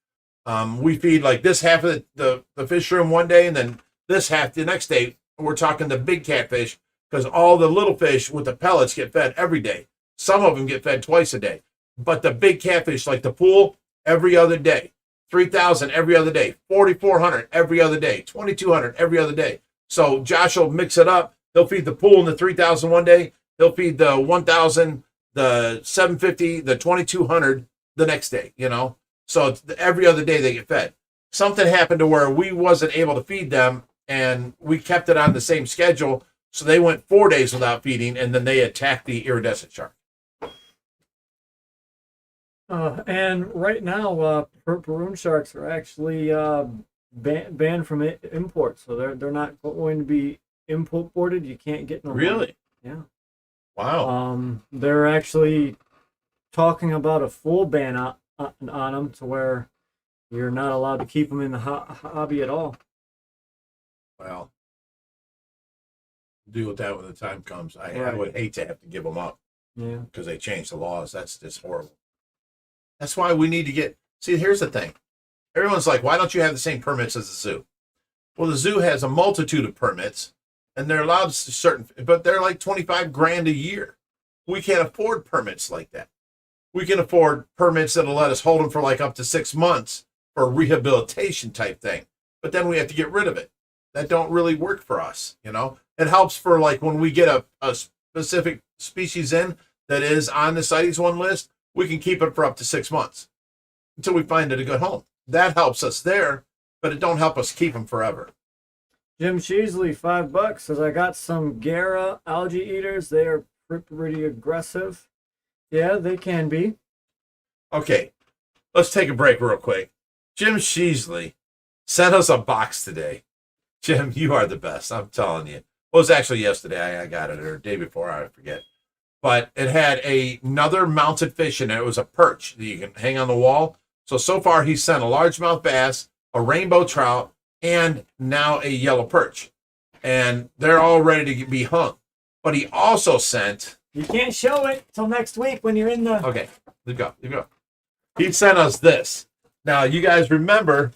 We feed like this half of the fish room one day, and then this half the next day. We're talking the big catfish, because all the little fish with the pellets get fed every day. Some of them get fed twice a day. But the big catfish, like the pool, every other day. 3,000 every other day. 4,400 every other day. 2,200 every other day. So Josh will mix it up. He'll feed the pool and the 3,000 one day. He'll feed the 1,000, the 750, the 2,200 the next day, you know. So it's every other day they get fed. Something happened to where we wasn't able to feed them, and we kept it on the same schedule. So they went 4 days without feeding, and then they attacked the iridescent shark. And right now, Peruvian sharks are actually banned from import, so they're not going to be imported. You can't get no money. Really? Yeah. Wow. They're actually talking about a full ban on them, to where you're not allowed to keep them in the hobby at all. Well, deal with that when the time comes. I would hate to have to give them up. Yeah. Because they changed the laws. That's just horrible. That's why we need to get. See, here's the thing. Everyone's like, why don't you have the same permits as the zoo? Well, the zoo has a multitude of permits, and they're allowed certain, but they're like 25 grand a year. We can't afford permits like that. We can afford permits that'll let us hold them for like up to 6 months for a rehabilitation type thing. But then we have to get rid of it. That don't really work for us, you know. It helps for like when we get a specific species in that is on the CITES 1 list, we can keep it for up to 6 months until we find it a good home. That helps us there, but it don't help us keep them forever. Jim Sheasley, $5, says, I got some Gara algae eaters. They are pretty aggressive. Yeah, they can be. Okay, let's take a break real quick. Jim Sheasley sent us a box today. Jim, you are the best. I'm telling you. Well, it was actually yesterday. I got it, or the day before. I forget. But it had another mounted fish in it. It was a perch that you can hang on the wall. So far, he sent a largemouth bass, a rainbow trout, and now a yellow perch. And they're all ready to be hung. But he also sent... You can't show it till next week when you're in the... Okay, leave go. He sent us this. Now, you guys remember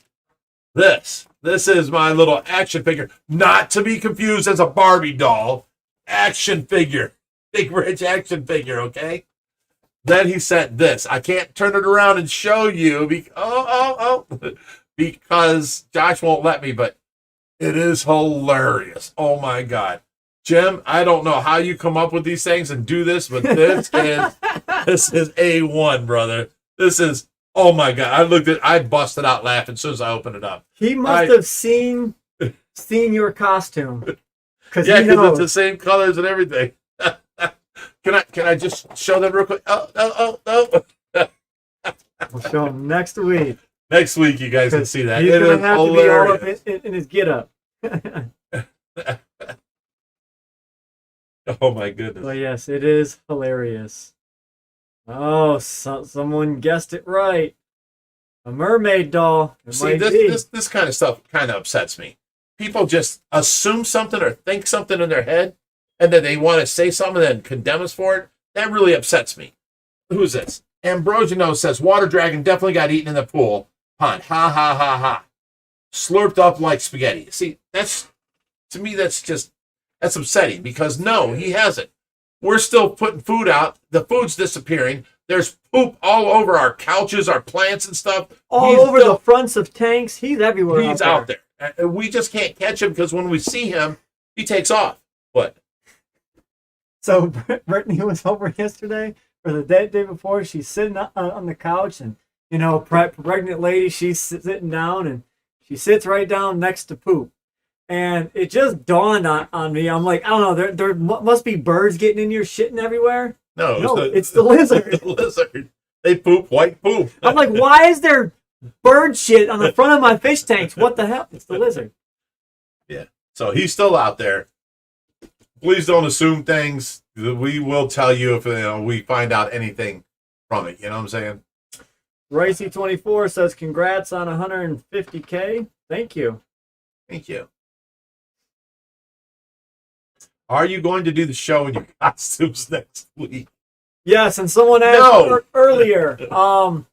this. This is my little action figure. Not to be confused as a Barbie doll. Action figure. Bigrich action figure, okay? Then he sent this. I can't turn it around and show you because Josh won't let me, but it is hilarious. Oh, my God. Jim, I don't know how you come up with these things and do this, but this is A1, brother. This is, oh, my God. I busted out laughing as soon as I opened it up. He must have seen your costume. Yeah, because it's the same colors and everything. Can I just show them real quick? Oh. We'll show him next week. Next week, you guys can see that. He's It gonna is have hilarious. to be all up in his get-up. Oh, my goodness. Well, yes, it is hilarious. Oh, someone guessed it right. A mermaid doll. See, this kind of stuff kind of upsets me. People just assume something or think something in their head, and then they want to say something and condemn us for it. That really upsets me. Who's this? Ambrosino says, water dragon definitely got eaten in the pool pond. Ha, ha, ha, ha. Slurped up like spaghetti. See, to me, that's upsetting because no, he hasn't. We're still putting food out. The food's disappearing. There's poop all over our couches, our plants and stuff. All over the fronts of tanks. He's everywhere. He's out there. We just can't catch him because when we see him, he takes off. What? So Brittany was over yesterday, or the day before. She's sitting on the couch, and pregnant lady. She's sitting down, and she sits right down next to poop. And it just dawned on me. I'm like, I don't know. There must be birds getting in your shitting everywhere. No, it's the lizard. The lizard. They poop white poop. I'm like, why is there bird shit on the front of my fish tanks. What the hell? It's the lizard. Yeah. So he's still out there. Please don't assume things. We will tell you if we find out anything from it. You know what I'm saying? Tracy24 says, congrats on 150K. Thank you. Thank you. Are you going to do the show in your costumes next week? Yes, and someone asked earlier.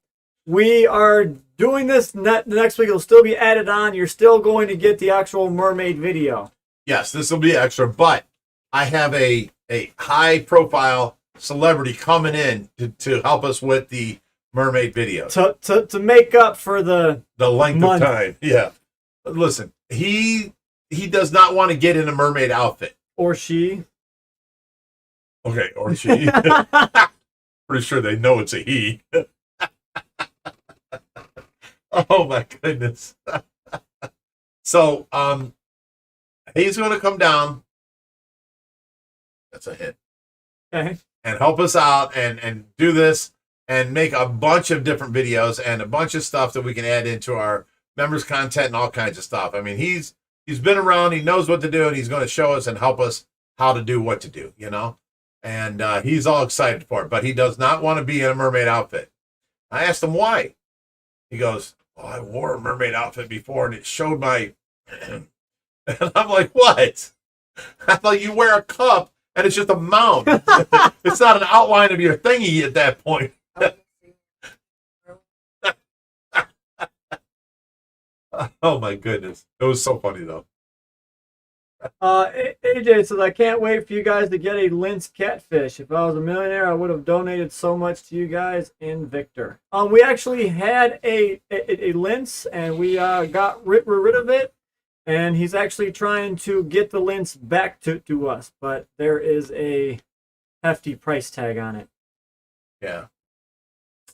We are doing this the next week. It'll still be added on. You're still going to get the actual mermaid video. Yes, this will be extra, but I have a high-profile celebrity coming in to help us with the mermaid video. To make up for the length month. of time. Yeah. Listen, he does not want to get in a mermaid outfit. Or she. Okay, or she. Pretty sure they know it's a he. Oh my goodness. So, he's going to come down. That's a hint. Okay. And help us out and do this and make a bunch of different videos and a bunch of stuff that we can add into our members content and all kinds of stuff. I mean, he's been around, he knows what to do, and he's going to show us and help us how to do what to do, and he's all excited for it, but he does not want to be in a mermaid outfit. I asked him why. He goes, well, I wore a mermaid outfit before and it showed my and I'm like, what? I thought you wear a cup and it's just a mount. It's not an outline of your thingy at that point. Oh my goodness. It was so funny though. AJ says, I can't wait for you guys to get a Lince catfish. If I was a millionaire, I would have donated so much to you guys and Victor. We actually had a Lince, and we got rid of it, and he's actually trying to get the Lince back to us, but there is a hefty price tag on it. Yeah.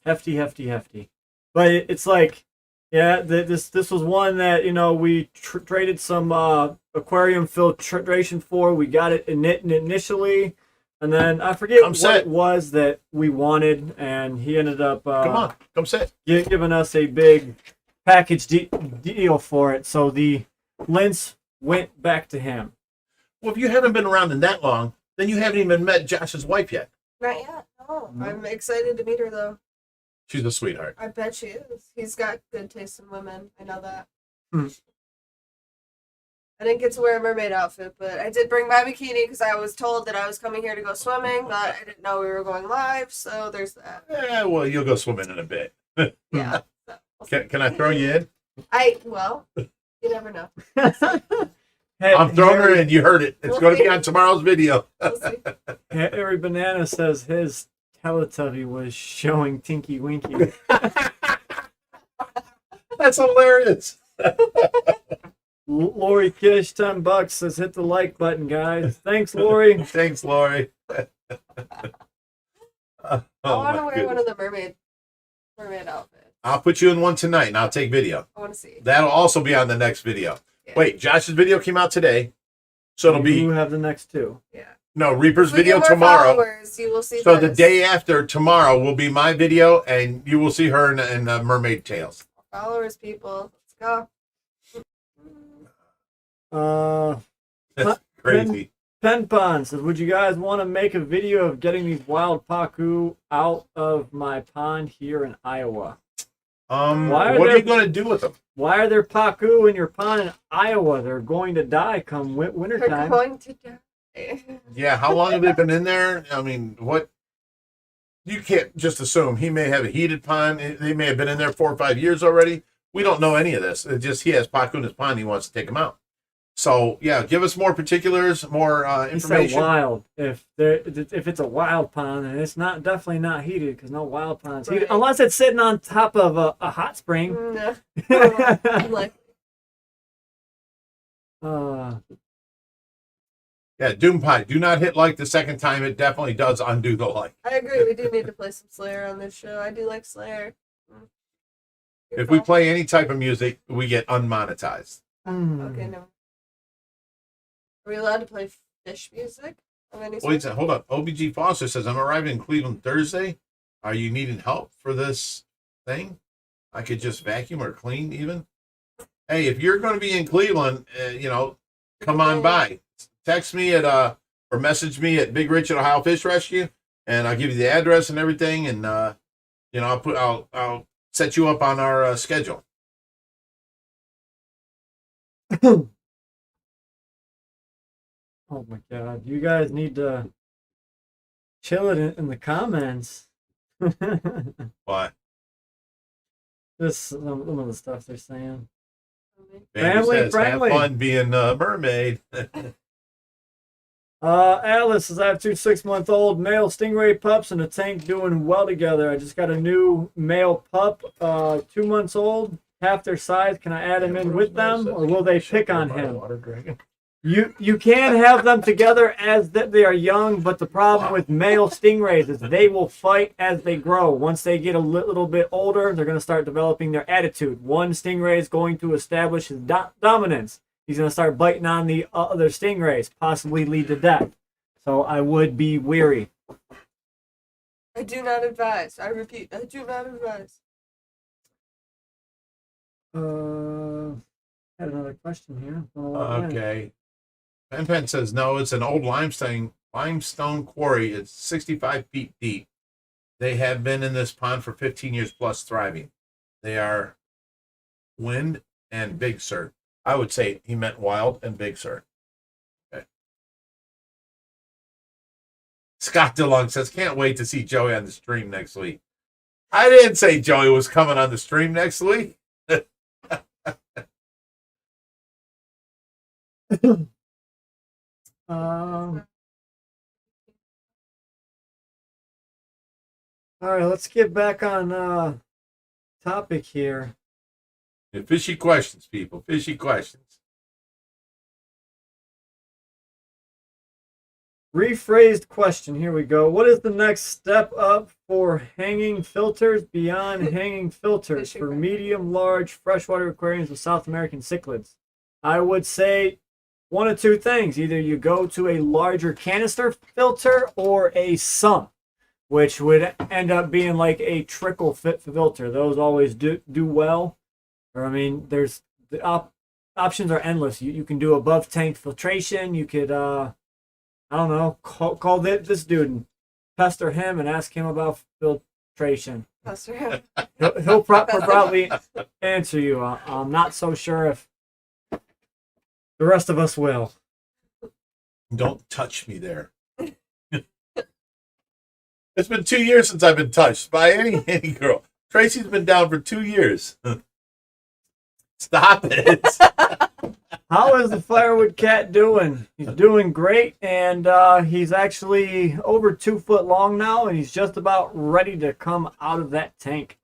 Hefty. But it's like, yeah, this was one that, we traded some aquarium filtration for. We got it initially, and then I forget what it was that we wanted, and he ended up come sit. Giving us a big package deal for it. So the Lince went back to him. Well, if you haven't been around in that long, then you haven't even met Josh's wife yet. Not yet. No. I'm excited to meet her though. She's a sweetheart. I bet she is. He's got good taste in women. I know that. I didn't get to wear a mermaid outfit, but I did bring my bikini because I was told that I was coming here to go swimming, but I didn't know we were going live, so there's that. Yeah, well, you'll go swimming in a bit. Yeah. So Can I throw you in? You never know. I'm throwing her in. You heard it. It's going to be on tomorrow's video. We'll see. Harry Banana says his Teletubby was showing Tinky Winky. That's hilarious. Lori Kish, $10 says hit the like button, guys. Thanks, Lori. Thanks, Lori. I want to wear one of the mermaid outfits. I'll put you in one tonight and I'll take video. I want to see. That'll also be on the next video. Yeah. Wait, Josh's video came out today. So it'll be. You have the next two. Yeah. No, Reaper's If we video get more tomorrow. followers, you will see So this. the day after tomorrow will be my video and you will see her in Mermaid Tales. Followers, people. Let's go. That's crazy. Pen Pond says, would you guys want to make a video of getting these wild pacu out of my pond here in Iowa? What are you going to do with them? Why are there pacu in your pond in Iowa? They're going to die come They're wintertime. going to die. Yeah, how long have they been in there? I mean, what? You can't just assume. He may have a heated pond. They may have been in there 4 or 5 years already. We don't know any of this. It's just he has pacu in his pond. He wants to take them out. So, yeah, give us more particulars, more information. It's wild. If it's a wild pond, and it's definitely not heated because no wild pond's heated unless it's sitting on top of a hot spring. No. Like, Yeah, Doom Pie. Do not hit like the second time. It definitely does undo the like. I agree. We do need to play some Slayer on this show. I do like Slayer. If we play any type of music, we get unmonetized. Okay, no. Are we allowed to play fish music? Wait, hold on. OBG Foster says, I'm arriving in Cleveland Thursday. Are you needing help for this thing? I could just vacuum or clean even. Hey, if you're going to be in Cleveland, come on by. Text me at or message me at Bigrich at Ohio Fish Rescue, and I'll give you the address and everything, and I'll set you up on our schedule. Oh my God! You guys need to chill it in the comments. What? Just some of the stuff they're saying. Family says, friendly. Have fun being a mermaid. Alice says, I have 2 6-month-old male stingray pups in a tank doing well together. I just got a new male pup, 2 months old, half their size. Can I add him in with them, or will they pick on him? You can have them together as they are young, but the problem with male stingrays is they will fight as they grow. Once they get a little bit older, they're going to start developing their attitude. One stingray is going to establish his dominance. He's going to start biting on the other stingrays, possibly lead to death. So I would be wary. I do not advise. I repeat, I do not advise. Had another question here. Okay. Pen says, no, it's an old limestone quarry. It's 65 feet deep. They have been in this pond for 15 years plus thriving. They are wind and big, sir. I would say he meant wild and big, sir. Okay. Scott DeLong says, can't wait to see Joey on the stream next week. I didn't say Joey was coming on the stream next week. All right, let's get back on topic here. Fishy questions, people. Fishy questions. Rephrased question. Here we go. What is the next step up for hanging filters beyond hanging filters for medium, large freshwater aquariums with South American cichlids? I would say one of two things. Either you go to a larger canister filter or a sump, which would end up being like a trickle fit filter. Those always do well. Or I mean, there's the options are endless. You can do above tank filtration. You could I don't know, call this dude and pester him and ask him about filtration. Pester him. He'll probably answer you. I'm not so sure if the rest of us will. Don't touch me there. It's been 2 years since I've been touched by any girl. Tracy's been down for 2 years. Stop it. How is the firewood cat doing? He's doing great, and he's actually over 2 foot long now, and he's just about ready to come out of that tank.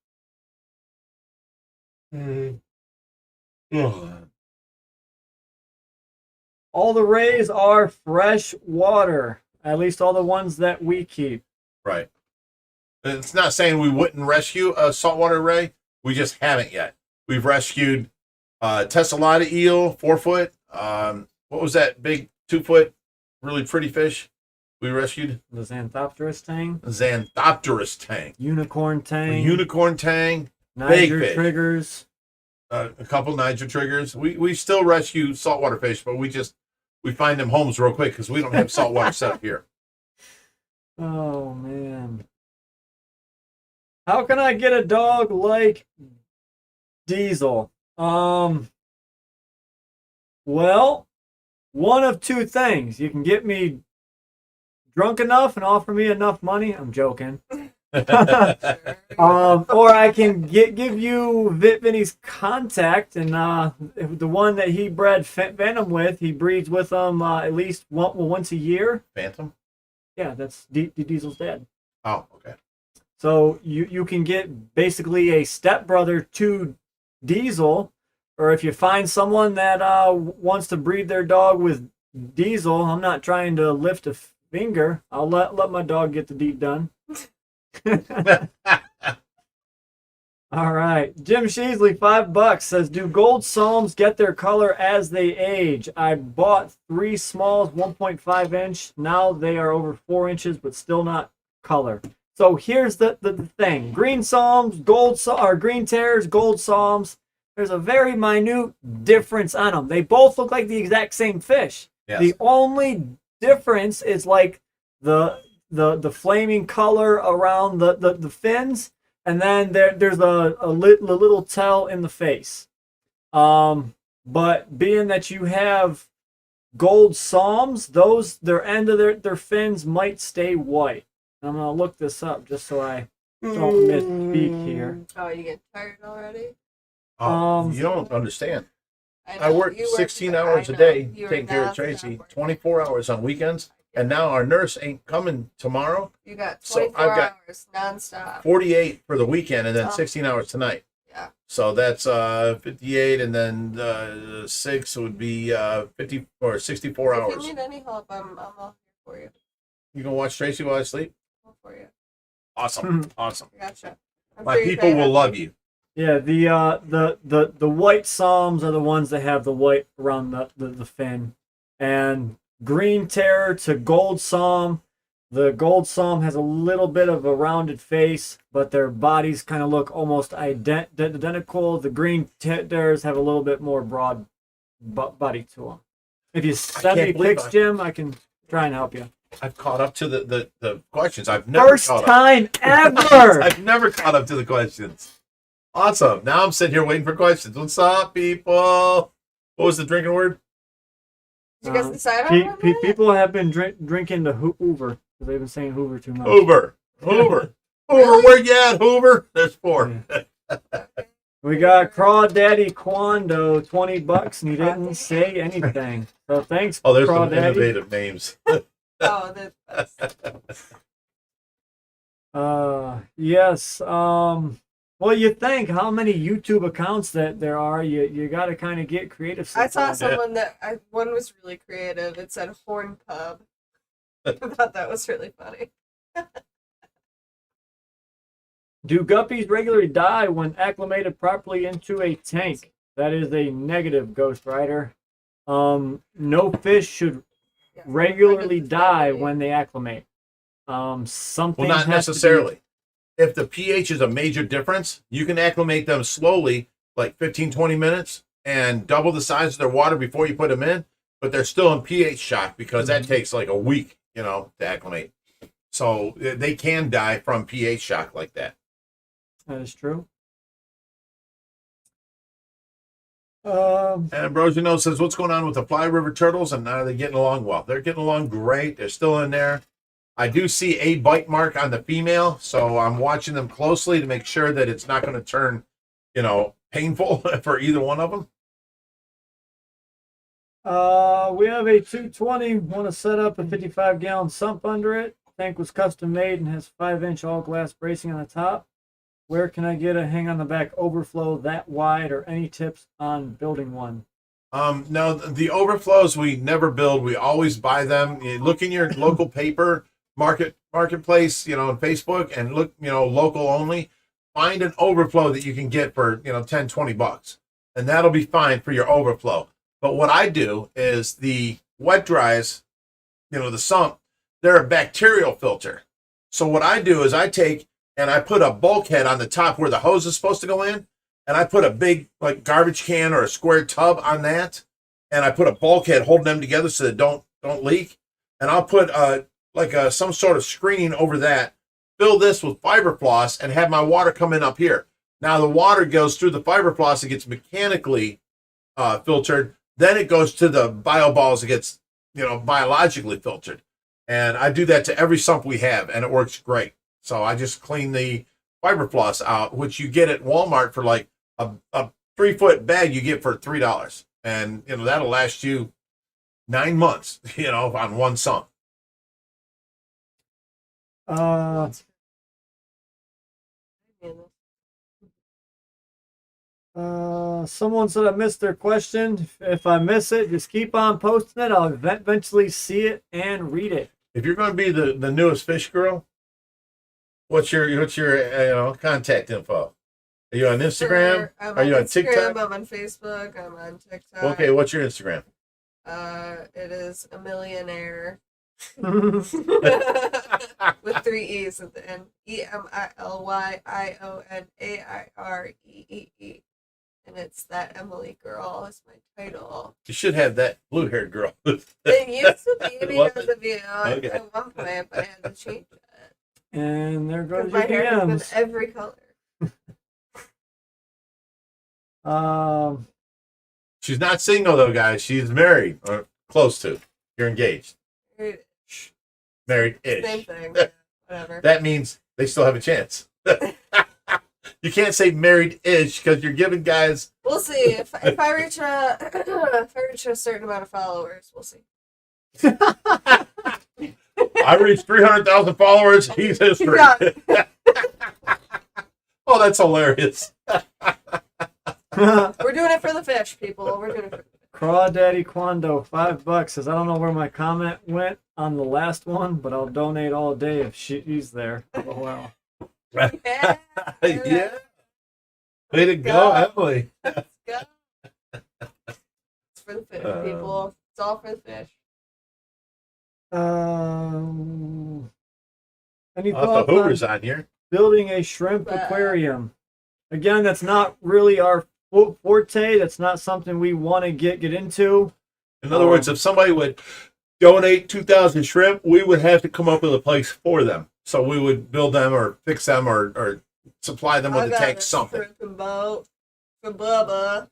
All the rays are fresh water, at least all the ones that we keep. Right. It's not saying we wouldn't rescue a saltwater ray. We just haven't yet. We've rescued Tessellata eel, 4 foot. What was that big 2 foot, really pretty fish we rescued? The Xanthopterus tang. Xanthopterus tang. Unicorn tang. Unicorn tang. Niger fish. triggers. A couple Niger triggers. We still rescue saltwater fish, but we find them homes real quick because we don't have saltwater set up here. Oh man. How can I get a dog like Diesel? Well, one of two things. You can get me drunk enough and offer me enough money. I'm joking. Or I can give you Vinny's contact, and the one that he bred Venom with, he breeds with them at least once a year. Phantom? Yeah, that's Diesel's dad. Oh, okay. So you can get basically a stepbrother to Diesel, or if you find someone that wants to breed their dog with Diesel, I'm not trying to lift a finger. I'll let my dog get the deed done. All right. Jim Sheasley, $5 says, do gold psalms get their color as they age? I bought 3 smalls, 1.5 inch. Now they are over 4 inches, but still not color. So here's the thing: green psalms, or green terrors, gold psalms. There's a very minute difference on them. They both look like the exact same fish. Yes. The only difference is like the flaming color around the fins, and then there's a little tail in the face. But being that you have gold psalms, their end of their fins might stay white. I'm gonna look this up just so I don't misspeak here. Oh, you get tired already? You don't understand. I know, work you 16 I hours a know. day You are taking care of nonstop Tracy, working. 24 hours on weekends, and now our nurse ain't coming tomorrow. You got So 24 I've got hours nonstop. 48 for the weekend, and then Oh. 16 hours tonight. Yeah. So that's 58, and then 6 would be 50 or 64 If hours. you need any help, I'm all here for you. You gonna watch Tracy while I sleep? All for you. Awesome, awesome. I gotcha. I'm My sure you people pay will love attention. you. Yeah, the white psalms are the ones that have the white around the fin, and green terror to gold psalm. The gold psalm has a little bit of a rounded face, but their bodies kind of look almost identical. The green terrors have a little bit more broad body to them. If you send me can't believe pics, I- Jim, I can try and help you. I've caught up to the questions. I've never First caught up. time ever. I've never caught up to the questions. Awesome. Now I'm sitting here waiting for questions. What's up, people? What was the drinking word? Did you guys decide on one? yet? People have been drinking the Hoover. They've been saying Hoover too much. Hoover. Hoover. Hoover, where you at, Hoover? There's 4. We got Crawdaddy Quando, $20, and he didn't say anything. So thanks, Oh, there's some Crawdaddy. innovative names. Oh, that's Yes. Well, you think how many YouTube accounts that there are? You got to kind of get creative. I saw sometimes. someone one was really creative. It said Horn Pub. I thought that was really funny. Do guppies regularly die when acclimated properly into a tank? That is a negative, Ghost Rider. No fish should Yeah, regularly die regularly. when they acclimate. Something Well, not has to be- necessarily. If the pH is a major difference, you can acclimate them slowly, like 15, 20 minutes, and double the size of their water before you put them in, but they're still in pH shock because that takes like a week, to acclimate. So they can die from pH shock like that. That is true. And Ambrosino says, what's going on with the Fly River turtles, and are they getting along well? They're getting along great. They're still in there. I do see a bite mark on the female, so I'm watching them closely to make sure that it's not going to turn, painful for either one of them. We have a 220. Want to set up a 55-gallon sump under it. Tank was custom made and has 5-inch all glass bracing on the top. Where can I get a hang on the back overflow that wide, or any tips on building one? No, the overflows we never build. We always buy them. You look in your local paper marketplace, on Facebook, and look, local only. Find an overflow that you can get for, $10-20, and that'll be fine for your overflow. But what I do is the wet dries, the sump, they're a bacterial filter. So what I do is I take and I put a bulkhead on the top where the hose is supposed to go in, and I put a big garbage can or a square tub on that, and I put a bulkhead holding them together so they don't leak, and I'll put some sort of screening over that, fill this with fiber floss, and have my water come in up here. Now the water goes through the fiber floss, it gets mechanically filtered, then it goes to the bio balls, it gets biologically filtered, and I do that to every sump we have, and it works great. So I just clean the fiber floss out, which you get at Walmart for like a 3-foot bag you get for $3. And, that'll last you 9 months, on one sump. Someone said I missed their question. If I miss it, just keep on posting it. I'll eventually see it and read it. If you're going to be the newest fish girl, what's your contact info? Are you on Instagram? I'm Are you on Instagram, TikTok? I'm on Facebook. I'm on TikTok. Okay, what's your Instagram? It is a millionaire With 3 E's at the end. EMILYIONAIREEE. And it's That Emily Girl is my title. You should have that blue-haired girl. It used to be Was because it? of you Okay. at one point, but I had to change it. And there goes Because my your hair has DMs. been every color. She's not single though, guys. She's married or close to. You're engaged. Married-ish. Same thing. Yeah, whatever. That means they still have a chance. You can't say married-ish because you're giving guys. We'll see if I reach a if I reach a certain amount of followers. We'll see. I reached 300,000 followers. He's history. Yeah. Oh, that's hilarious. We're doing it for the fish, people. We're doing it for the fish. Crawdaddy Quando, $5 says, I don't know where my comment went on the last one, but I'll donate all day if she's there. Oh, wow. Yeah. Yeah. Way to go, Emily. Let's go. It's for the fish, people. It's all for the fish. Any I'll have thoughts the Hoovers on on here. building a shrimp aquarium? Again, that's not really our forte. That's not something we want to get into. In other words, if somebody would donate 2,000 shrimp, we would have to come up with a place for them. So we would build them or fix them or supply them with a tank, something. Shrimp boat for Bubba.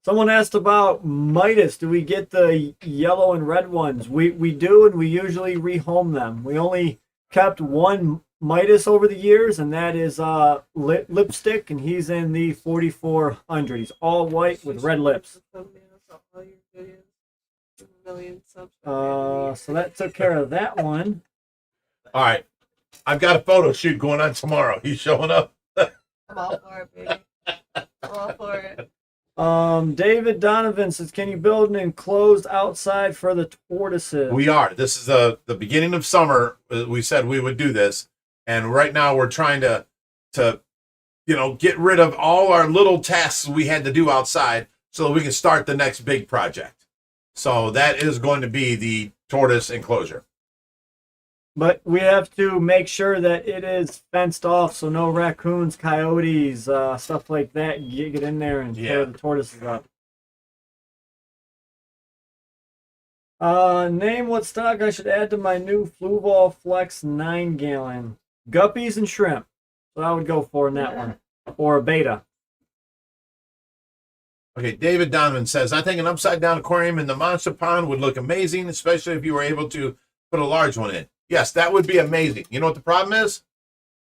Someone asked about Midas. Do we get the yellow and red ones? We do, and we usually rehome them. We only kept one Midas over the years, and that is Lipstick, and he's in the 4400. He's all white with red lips. So that took care of that one. All right. I've got a photo shoot going on tomorrow. He's showing up. I'm all for it, baby. I'm all for it. David Donovan says, can you build an enclosed outside for the tortoises? We are. This is the beginning of summer. We said we would do this. And right now we're trying to get rid of all our little tasks we had to do outside so that we can start the next big project. So that is going to be the tortoise enclosure. But we have to make sure that it is fenced off so no raccoons, coyotes, stuff like that get in there and tear the tortoises up. Name what stock I should add to my new Fluval Flex 9-gallon. Guppies and shrimp. So I would go for in that one. Or a beta. Okay, David Donovan says, I think an upside-down aquarium in the monster pond would look amazing, especially if you were able to put a large one in. Yes, that would be amazing. You know what the problem is?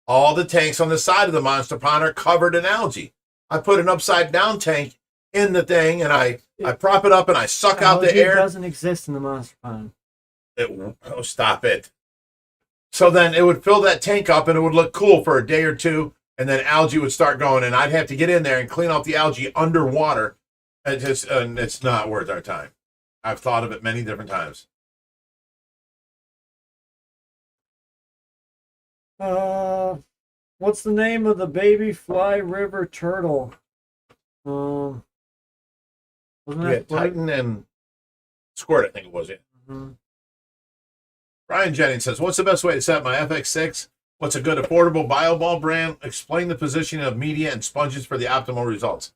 All the tanks on the side of the monster pond are covered in algae. I put an upside-down tank in the thing, and I prop it up, and I suck out the air. It doesn't exist in the monster pond. Oh, stop it. So then it would fill that tank up, and it would look cool for a day or two, and then algae would start going, and I'd have to get in there and clean out the algae underwater. And it's not worth our time. I've thought of it many different times. What's the name of the baby Fly River turtle? Wasn't We that had Titan and Squirt, I think it was it. Mm-hmm. Brian Jennings says, what's the best way to set up my FX6? What's a good affordable BioBall brand? Explain the positioning of media and sponges for the optimal results.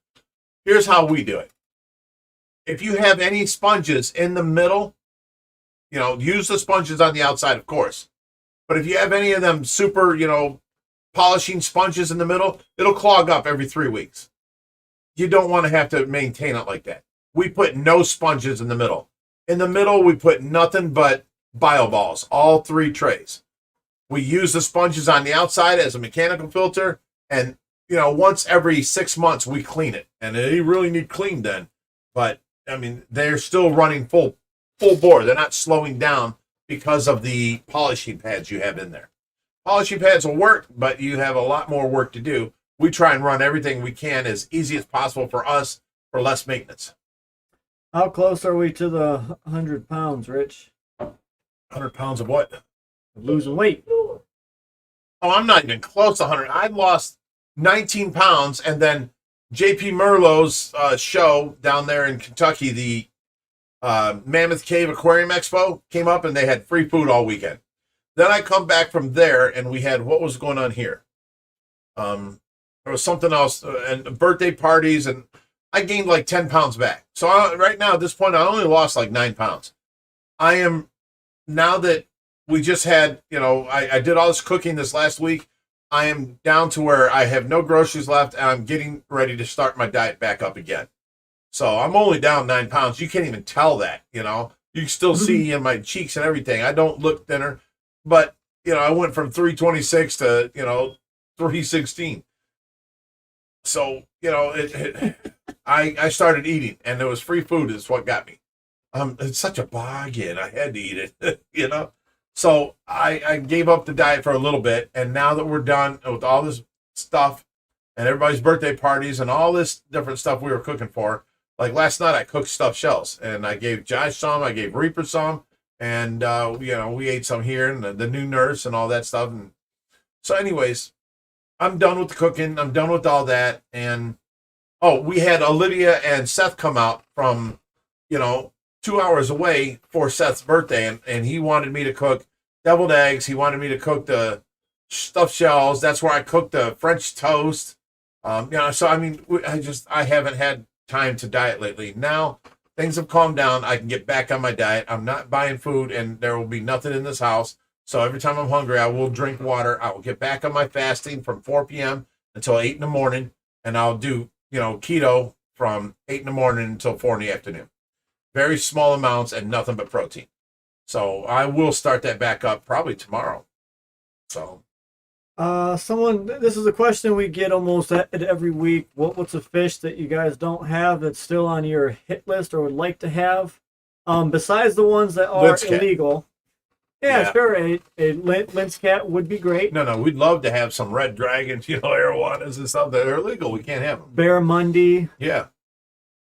Here's how we do it. If you have any sponges in the middle, use the sponges on the outside, of course. But if you have any of them super, polishing sponges in the middle, it'll clog up every 3 weeks. You don't want to have to maintain it like that. We put no sponges in the middle. In the middle, we put nothing but BioBalls, all 3 trays. We use the sponges on the outside as a mechanical filter, and, once every 6 months, we clean it. And they really need cleaned then. But, they're still running full bore. They're not slowing down because of the polishing pads you have in there. Polishing pads will work, but you have a lot more work to do. We try and run everything we can as easy as possible for us for less maintenance. How close are we to the 100 pounds, Rich? 100 pounds of what? Losing weight. Oh, I'm not even close to 100. I lost 19 pounds, and then JP Merlot's show down there in Kentucky, the Mammoth Cave Aquarium Expo came up, and they had free food all weekend. Then I come back from there, and we had, what was going on here? There was something else, and birthday parties, and I gained like 10 pounds back. So right now, at this point, I only lost like 9 pounds. I am, now that we just had, I did all this cooking this last week, I am down to where I have no groceries left, and I'm getting ready to start my diet back up again. So I'm only down 9 pounds. You can't even tell that, You can still see in my cheeks and everything. I don't look thinner, but, I went from 326 to, 316. So, I started eating, and there was free food is what got me. It's such a bargain. I had to eat it, So I gave up the diet for a little bit, and now that we're done with all this stuff and everybody's birthday parties and all this different stuff we were cooking for, like last night I cooked stuffed shells, and I gave Josh some, I gave Reaper some, and we ate some here, and the new nurse and all that stuff. And so anyways, I'm done with the cooking. I'm done with all that. And, we had Olivia and Seth come out from, 2 hours away for Seth's birthday. And he wanted me to cook deviled eggs. He wanted me to cook the stuffed shells. That's where I cooked the French toast. So, I mean, I haven't had time to diet lately. Now things have calmed down. I can get back on my diet. I'm not buying food, and there will be nothing in this house. So every time I'm hungry, I will drink water. I will get back on my fasting from 4 p.m. until 8 in the morning, and I'll do, keto from 8 in the morning until 4 in the afternoon. Very small amounts and nothing but protein. So I will start that back up probably tomorrow. So, this is a question we get almost every week. What's a fish that you guys don't have that's still on your hit list or would like to have? Besides the ones that are illegal. Yeah, sure. A lynx cat would be great. No, we'd love to have some red dragons, arowanas and stuff that are illegal. We can't have them. Barramundi. Yeah.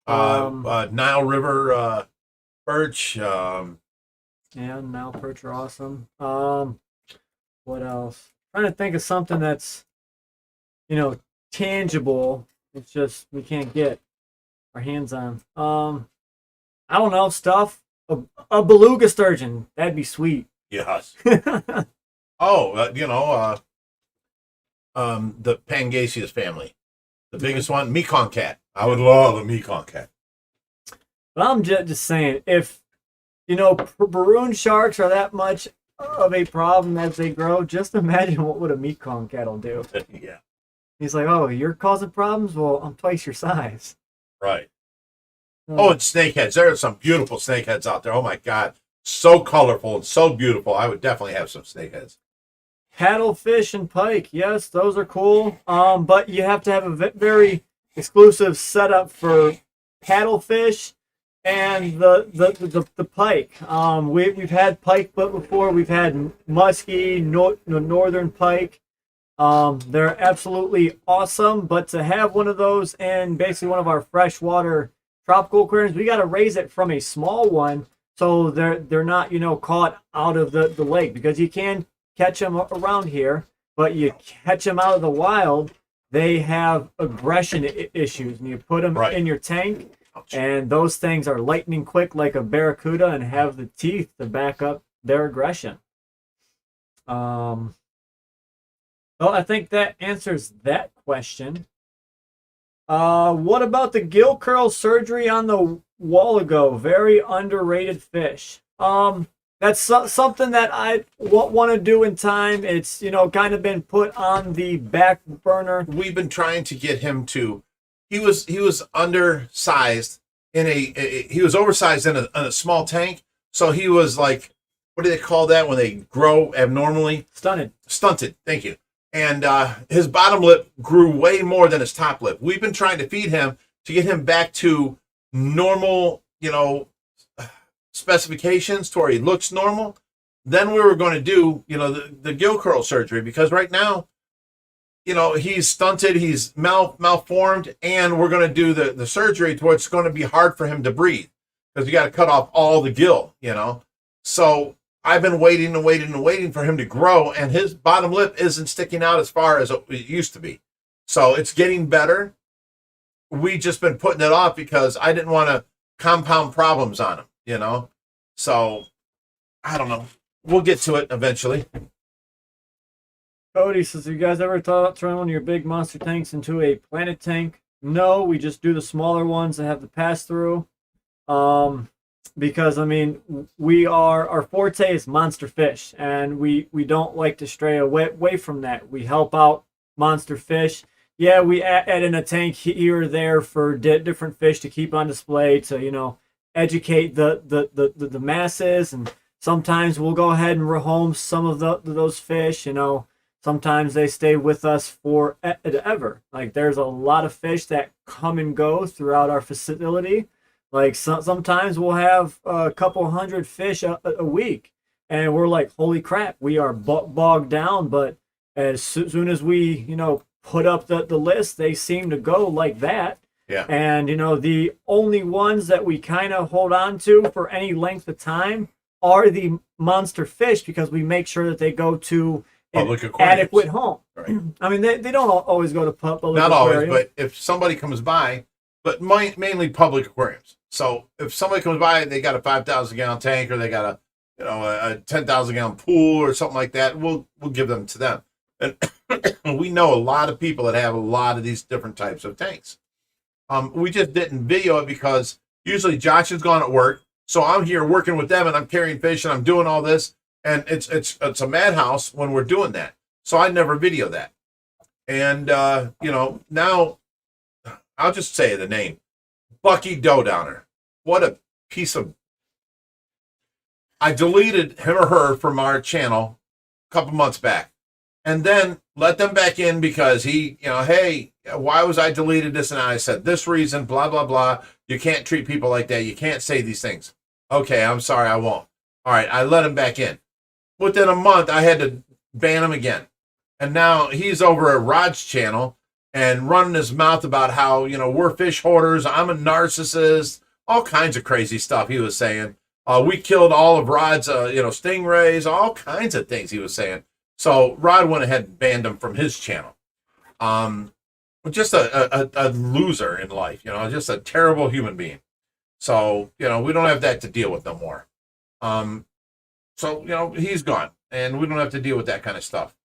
Nile River perch. Yeah, Nile perch are awesome. What else? Trying to think of something that's, tangible. It's just we can't get our hands on. I don't know, stuff. A beluga sturgeon. That'd be sweet. Yes. The Pangasius family. The biggest one, Mekong cat. I would love a Mekong cat. But I'm just saying, if, Baroon sharks are that much of a problem as they grow, just imagine what would a Mekong cat will do. Yeah. He's like, oh, you're causing problems? Well, I'm twice your size. Right. And snakeheads. There are some beautiful snakeheads out there. Oh, my God. So colorful and so beautiful. I would definitely have some snakeheads. Paddlefish and pike. Yes, those are cool. But you have to have a very exclusive setup for paddlefish and the pike. We've had pike before. We've had musky, northern pike. They're absolutely awesome. But to have one of those in basically one of our freshwater tropical aquariums, we got to raise it from a small one so they're not caught out of the lake, because you can catch them around here, but you catch them out of the wild, they have aggression issues, and you put them in your tank, and those things are lightning quick like a barracuda and have the teeth to back up their aggression. Well, I think that answers that question. What about the gill curl surgery on the wallago? Very underrated fish. That's something that I want to do in time. It's, kind of been put on the back burner. We've been trying to get him to, he was undersized he was oversized in a small tank. So he was like, what do they call that when they grow abnormally? Stunted. Thank you. And his bottom lip grew way more than his top lip. We've been trying to feed him to get him back to normal, specifications to where he looks normal. Then we were going to do, the gill curl surgery, because right now, he's stunted, he's malformed, and we're going to do the surgery to where it's going to be hard for him to breathe, because you got to cut off all the gill, So I've been waiting for him to grow, and his bottom lip isn't sticking out as far as it used to be. So it's getting better. We just been putting it off because I didn't want to compound problems on him. you know? So, I don't know. We'll get to it eventually. Cody says, have you guys ever thought about turning one of your big monster tanks into a planet tank? No, we just do the smaller ones that have the pass-through. Because, I mean, our forte is monster fish, and we don't like to stray away from that. We help out monster fish. Yeah, we add in a tank here or there for different fish to keep on display to, you know, educate the masses, and sometimes we'll go ahead and rehome some of those fish, you know. Sometimes they stay with us forever. Like, there's a lot of fish that come and go throughout our facility. Like, sometimes we'll have a couple hundred fish a week, and we're like, holy crap, we are bogged down. But as soon as we, you know, put up the list, they seem to go like that. Yeah. And, you know, the only ones that we kind of hold on to for any length of time are the monster fish, because we make sure that they go to Public an aquariums. adequate home. Right. I mean, they don't always go to public Not aquariums. always, but if somebody comes by, but mainly public aquariums. So if somebody comes by and they got a 5,000 gallon tank, or they got a 10,000 gallon pool or something like that, we'll give them to them. And we know a lot of people that have a lot of these different types of tanks. We just didn't video it because usually Josh is gone at work, so I'm here working with them, and I'm carrying fish, and I'm doing all this, and it's a madhouse when we're doing that. So I never video that. And you know, now I'll just say the name, Bucky Dough Downer. What a piece of... I deleted him or her from our channel a couple months back, and then let them back in because he, you know, hey, why was I deleted this? And I said this reason, blah, blah, blah. You can't treat people like that. You can't say these things. Okay, I'm sorry, I won't. All right, I let him back in. Within a month, I had to ban him again. And now he's over at Rod's channel and running his mouth about how, you know, we're fish hoarders, I'm a narcissist, all kinds of crazy stuff he was saying. We killed all of Rod's, you know, stingrays, all kinds of things he was saying. So Rod went ahead and banned him from his channel. Just a loser in life, you know, just a terrible human being. So, you know, we don't have that to deal with no more. So, you know, he's gone, and we don't have to deal with that kind of stuff.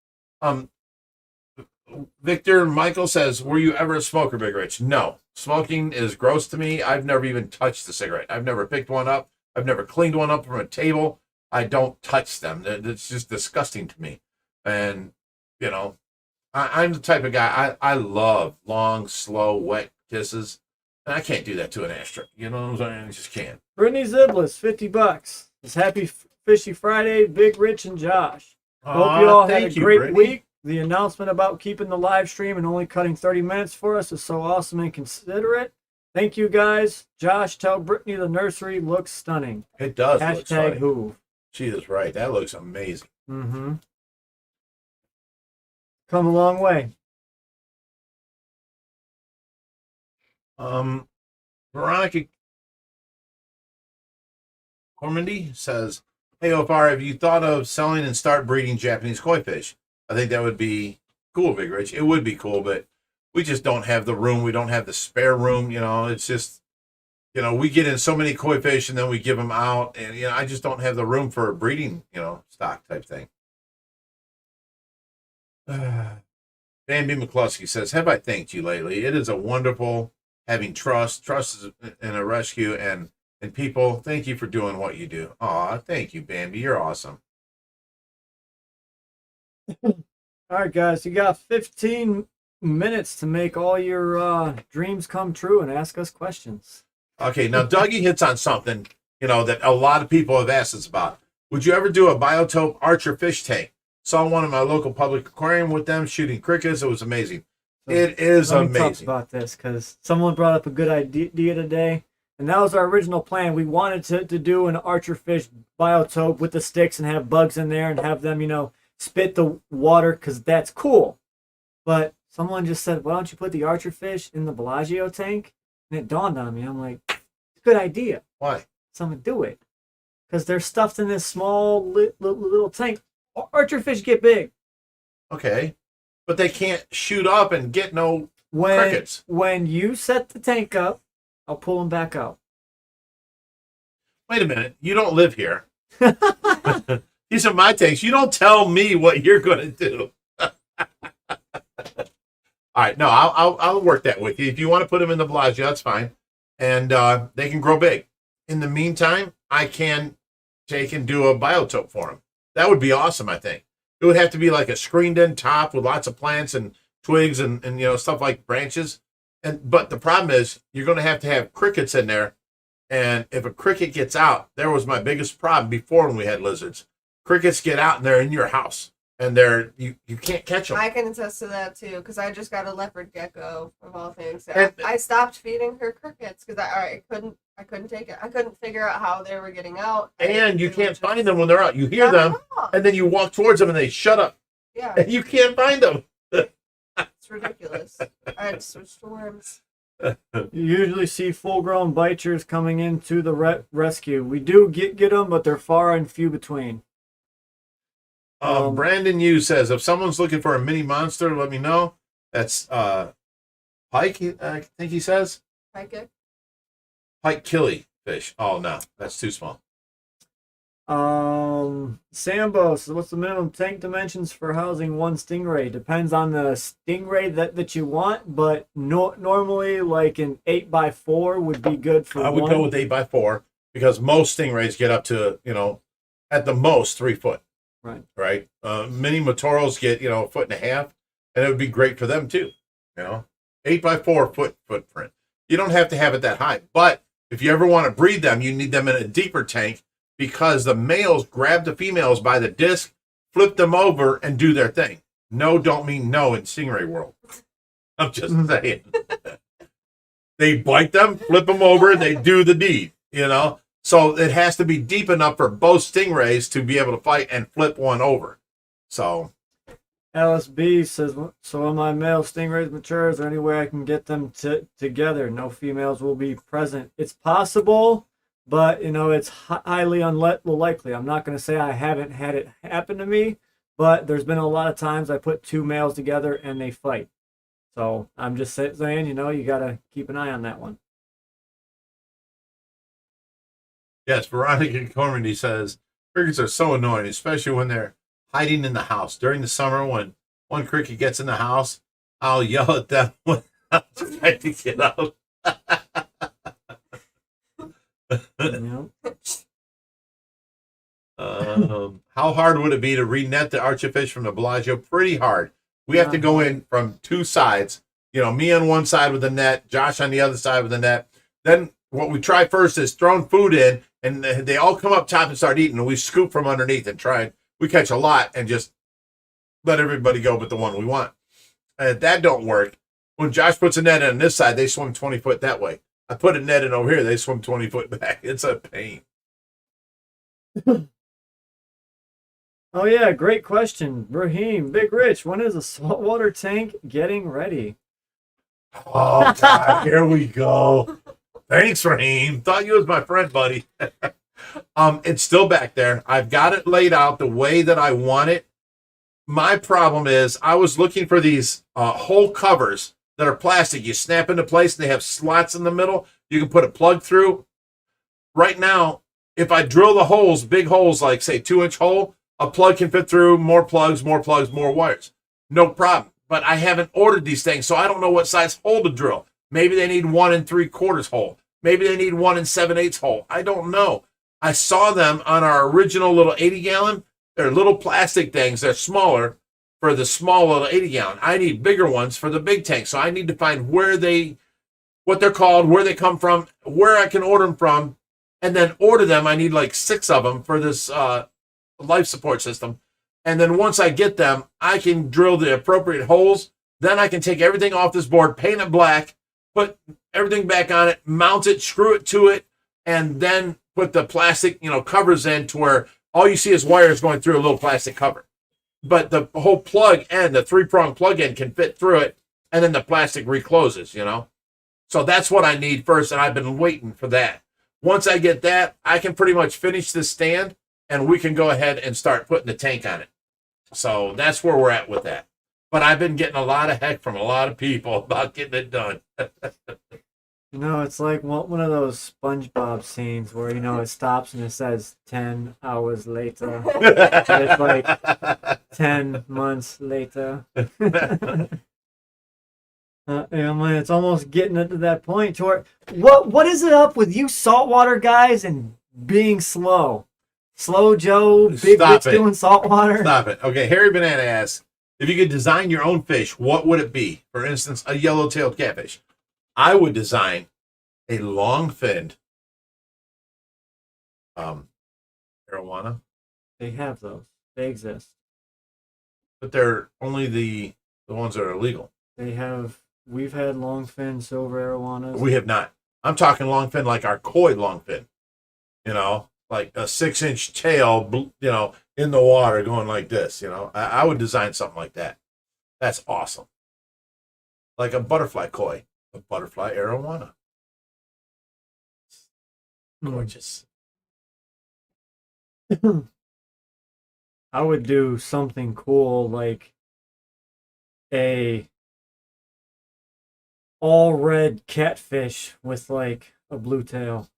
Victor Michael says, were you ever a smoker, Bigrich? No. Smoking is gross to me. I've never even touched the cigarette. I've never picked one up. I've never cleaned one up from a table. I don't touch them. It's just disgusting to me. And, you know, I'm the type of guy, I love long, slow, wet kisses. And I can't do that to an ashtray. You know what I'm saying? I just can't. Brittany Ziblis, $50. It's Happy Fishy Friday, Big Rich and Josh. Hope you all had a great week. The announcement about keeping the live stream and only cutting 30 minutes for us is so awesome and considerate. Thank you, guys. Josh, tell Brittany the nursery looks stunning. It does. Hashtag Hoove. She is right. That looks amazing. Mm-hmm. Come a long way. Veronica Cormandy says, hey, Opar, have you thought of selling and start breeding Japanese koi fish? I think that would be cool, Big Rich. It would be cool, but we just don't have the room. We don't have the spare room. You know, it's just, you know, we get in so many koi fish and then we give them out. And, you know, I just don't have the room for a breeding, you know, stock type thing. Bambi McCluskey says, have I thanked you lately? It is a wonderful having trust. Trust is in a rescue and people. Thank you for doing what you do. Aw, thank you, Bambi. You're awesome. All right, guys, you got 15 minutes to make all your dreams come true and ask us questions. Okay, now Dougie hits on something, you know, that a lot of people have asked us about. Would you ever do a biotope archer fish tank? Saw one in my local public aquarium with them shooting crickets. It was amazing. So it is let me talk amazing. about this because someone brought up a good idea today, and that was our original plan. We wanted to do an archer fish biotope with the sticks and have bugs in there and have them, you know, spit the water because that's cool. But someone just said, why don't you put the archer fish in the Bellagio tank? And it dawned on me. I'm like, it's a good idea. Why? Someone do it. Because they're stuffed in this small little tank. Archer fish get big. Okay. But they can't shoot up and get no crickets. When you set the tank up, I'll pull them back out. wait a minute, you don't live here. These are my tanks. You don't tell me what you're going to do. All right, no, I'll work that with you. If you want to put them in the Bellagio, that's fine, and they can grow big. In the meantime, I can take and do a biotope for them. That would be awesome. I think it would have to be like a screened-in top with lots of plants and twigs and stuff like branches. But the problem is you're going to have crickets in there, and if a cricket gets out, there was my biggest problem before when we had lizards. Crickets get out and they're in your house. And you can't catch them. I can attest to that too, because I just got a leopard gecko of all things. And I stopped feeding her crickets because I couldn't take it. I couldn't figure out how they were getting out. And you can't find them when they're out. You hear them, and then you walk towards them, and they shut up. Yeah. And you can't find them. It's ridiculous. I had to switch to worms. You usually see full-grown bichers coming into the rescue. We do get them, but they're far and few between. Brandon Yu says, if someone's looking for a mini monster, let me know. That's Pike, I think he says. Pike killie fish. Oh, no, that's too small. Sambo, so what's the minimum tank dimensions for housing one stingray? Depends on the stingray that you want, but normally like an 8x4 would be good for I would go with 8x4 because most stingrays get up to, at the most 3 foot. Right. Mini Motorolas get, a foot and a half, and it would be great for them too. 8x4 footprint. You don't have to have it that high, but if you ever want to breed them, you need them in a deeper tank because the males grab the females by the disc, flip them over, and do their thing. No, don't mean no in stingray world. I'm just saying. They bite them, flip them over, and they do the deed, So it has to be deep enough for both stingrays to be able to fight and flip one over. So LSB says, so when my male stingrays mature, is there any way I can get them together? No females will be present. It's possible, but, it's highly unlikely. I'm not going to say I haven't had it happen to me, but there's been a lot of times I put 2 males together and they fight. So I'm just saying, you got to keep an eye on that one. Yes, Veronica Cormody says, crickets are so annoying, especially when they're hiding in the house. During the summer, when one cricket gets in the house, I'll yell at them when I'm trying to get out. How hard would it be to re-net the archerfish from the Bellagio? Pretty hard. We have to go in from 2 sides. Me on one side with the net, Josh on the other side with the net. Then what we try first is throwing food in, and they all come up top and start eating, and we scoop from underneath and we catch a lot and just let everybody go but the one we want. And if that don't work, when Josh puts a net in on this side, they swim 20 foot that way. I put a net in over here, they swim 20 foot back. It's a pain. Oh, yeah, great question. Raheem, Big Rich, when is a saltwater tank getting ready? Oh, God, here we go. Thanks, Raheem. Thought you was my friend, buddy. It's still back there. I've got it laid out the way that I want it. My problem is I was looking for these whole covers that are plastic. You snap into place and they have slots in the middle. You can put a plug through. Right now, if I drill the holes, big holes, like say 2-inch hole, a plug can fit through, more plugs, more wires. No problem. But I haven't ordered these things, so I don't know what size hole to drill. Maybe they need 1 3/4 hole. Maybe they need 1 7/8 hole. I don't know. I saw them on our original little 80-gallon. They're little plastic things. They're smaller for the small little 80-gallon. I need bigger ones for the big tank. So I need to find what they're called, where they come from, where I can order them from, and then order them. I need like 6 of them for this life support system. And then once I get them, I can drill the appropriate holes. Then I can take everything off this board, paint it black, put everything back on it, mount it, screw it to it, and then put the plastic, covers in to where all you see is wires going through a little plastic cover. But the whole plug end, the 3-prong plug end can fit through it, and then the plastic recloses, So that's what I need first, and I've been waiting for that. Once I get that, I can pretty much finish this stand, and we can go ahead and start putting the tank on it. So that's where we're at with that. But I've been getting a lot of heck from a lot of people about getting it done. You know, it's like one of those SpongeBob scenes where, you know, it stops and it says 10 hours later. It's like 10 months later. Yeah, man, it's almost getting to that point to where what is it up with you saltwater guys and being slow? Slow Joe, Big Rich doing saltwater. Stop it. Okay, Harry Banana asks, if you could design your own fish, what would it be? For instance, a yellow-tailed catfish. I would design a long-finned arowana. They have those. They exist. But they're only the ones that are illegal. They have. We've had longfin silver arowanas. We have not. I'm talking longfin like our koi longfin. You know, like a 6-inch tail, you know, in the water going like this. You know, I would design something like that. That's awesome. Like a butterfly koi, a butterfly arowana. Gorgeous. I would do something cool like a all red catfish with like a blue tail.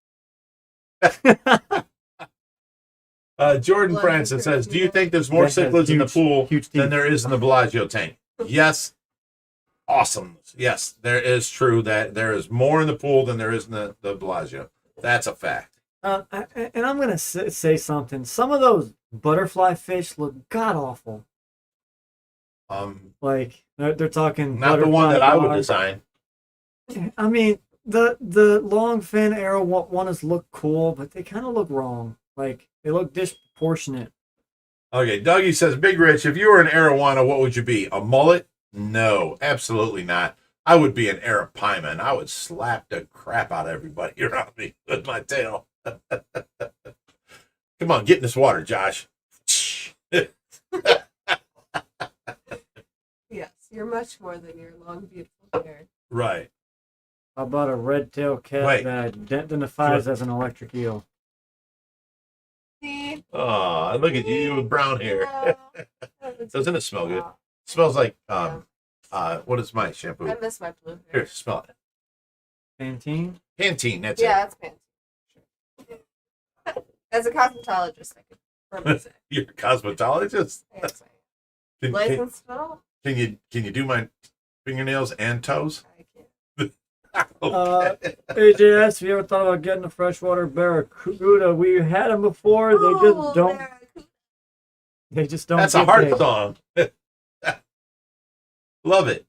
Jordan Francis says, do you think there's more cichlids in the pool than there is in the Bellagio tank? Yes. Awesome. Yes, there is true that there is more in the pool than there is in the Bellagio. That's a fact. And I'm going to say something. Some of those butterfly fish look god-awful. Like, they're talking not the one that I would design. I mean, the long fin arrow ones look cool, but they kind of look wrong. Like, they look disproportionate. Okay, Dougie says, Big Rich, if you were an arowana, what would you be? A mullet? No, absolutely not. I would be an arapaima, and I would slap the crap out of everybody around me with my tail. Come on, get in this water, Josh. Yes, you're much more than your long, beautiful hair. Right. How about a red-tailed cat that identifies as an electric eel? See? Oh, look at you with brown hair. Doesn't it smell good? It smells like, what is my shampoo? I miss my blue hair. Here, smell it. Pantene? Pantene, that's Yeah, it. that's Pantene. As a cosmetologist, I could represent. You're a cosmetologist? Yes, I am. Licensed at all? Can you do my fingernails and toes? I can't. Okay. AJS, have you ever thought about getting a freshwater barracuda? We had them before. They just don't. Barracuda. They just don't. That's a heart song. Love it.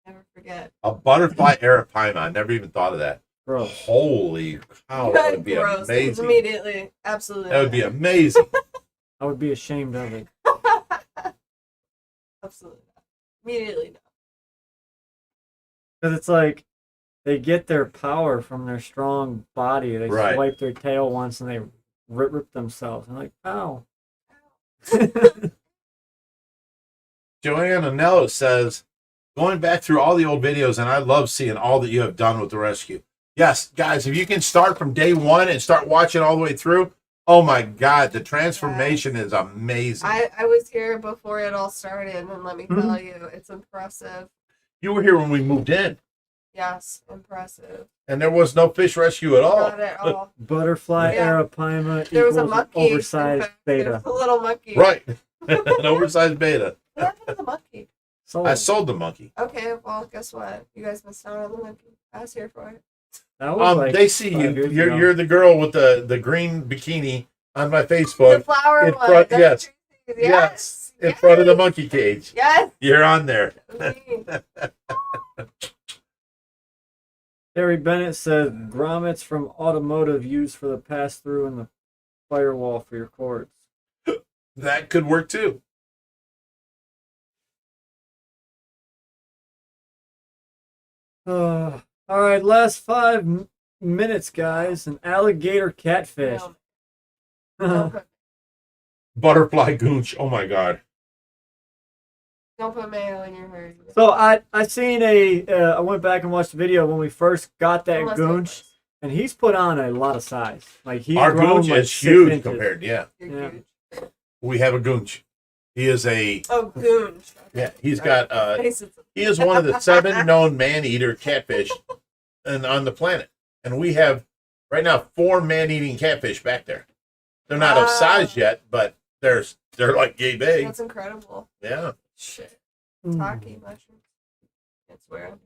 Never forget. A butterfly arapaima. I never even thought of that. Bro. Holy cow, that would be Gross. amazing. Immediately, absolutely. That would be amazing. I would be ashamed of it. Absolutely not. Immediately no. Because it's like they get their power from their strong body. They Right. swipe their tail once and they rip themselves. I'm like, ow. Joanne Anello says, going back through all the old videos, and I love seeing all that you have done with the rescue. Yes, guys, if you can start from day one and start watching all the way through, oh my God, the transformation is amazing. I was here before it all started, and let me tell you, it's impressive. You were here when we moved in, Yes, impressive. and there was no fish rescue at all. Not at all. Butterfly Yeah. arapaima There was a equals monkey. oversized in fact. There beta. was a little monkey. Right. An oversized beta. What happened to the monkey? So I sold the monkey. Okay, well, guess what? You guys missed out on the monkey. I was here for it. that was like They see 5 you. years ago. You're the girl with the green bikini on my The Facebook. flower in one. front- That's yes. Tracy. Yes. In front of the monkey cage. Yes. You're on there. Me. Terry Bennett says grommets from automotive used for the pass-through and the firewall for your cords. That could work too. All right, last 5 minutes, guys. An alligator catfish. Don't put, Butterfly goonch. Oh my God. don't put mayo in your hair. So I seen I went back and watched the video when we first got that Unless goonch, and he's put on a lot of size. Like he's Our grown goonch like is 6 huge inches. compared. Yeah. You're Yeah. huge. We have a goonch. He is a, Oh, goon. yeah, he's got, Face it. He is one of the 7 known man-eater catfish on the planet. And we have, right now, 4 man-eating catfish back there. They're not of size yet, but they're like yay big. That's incredible. Yeah. Shit. Mm. Taki mushrooms. Can't swear.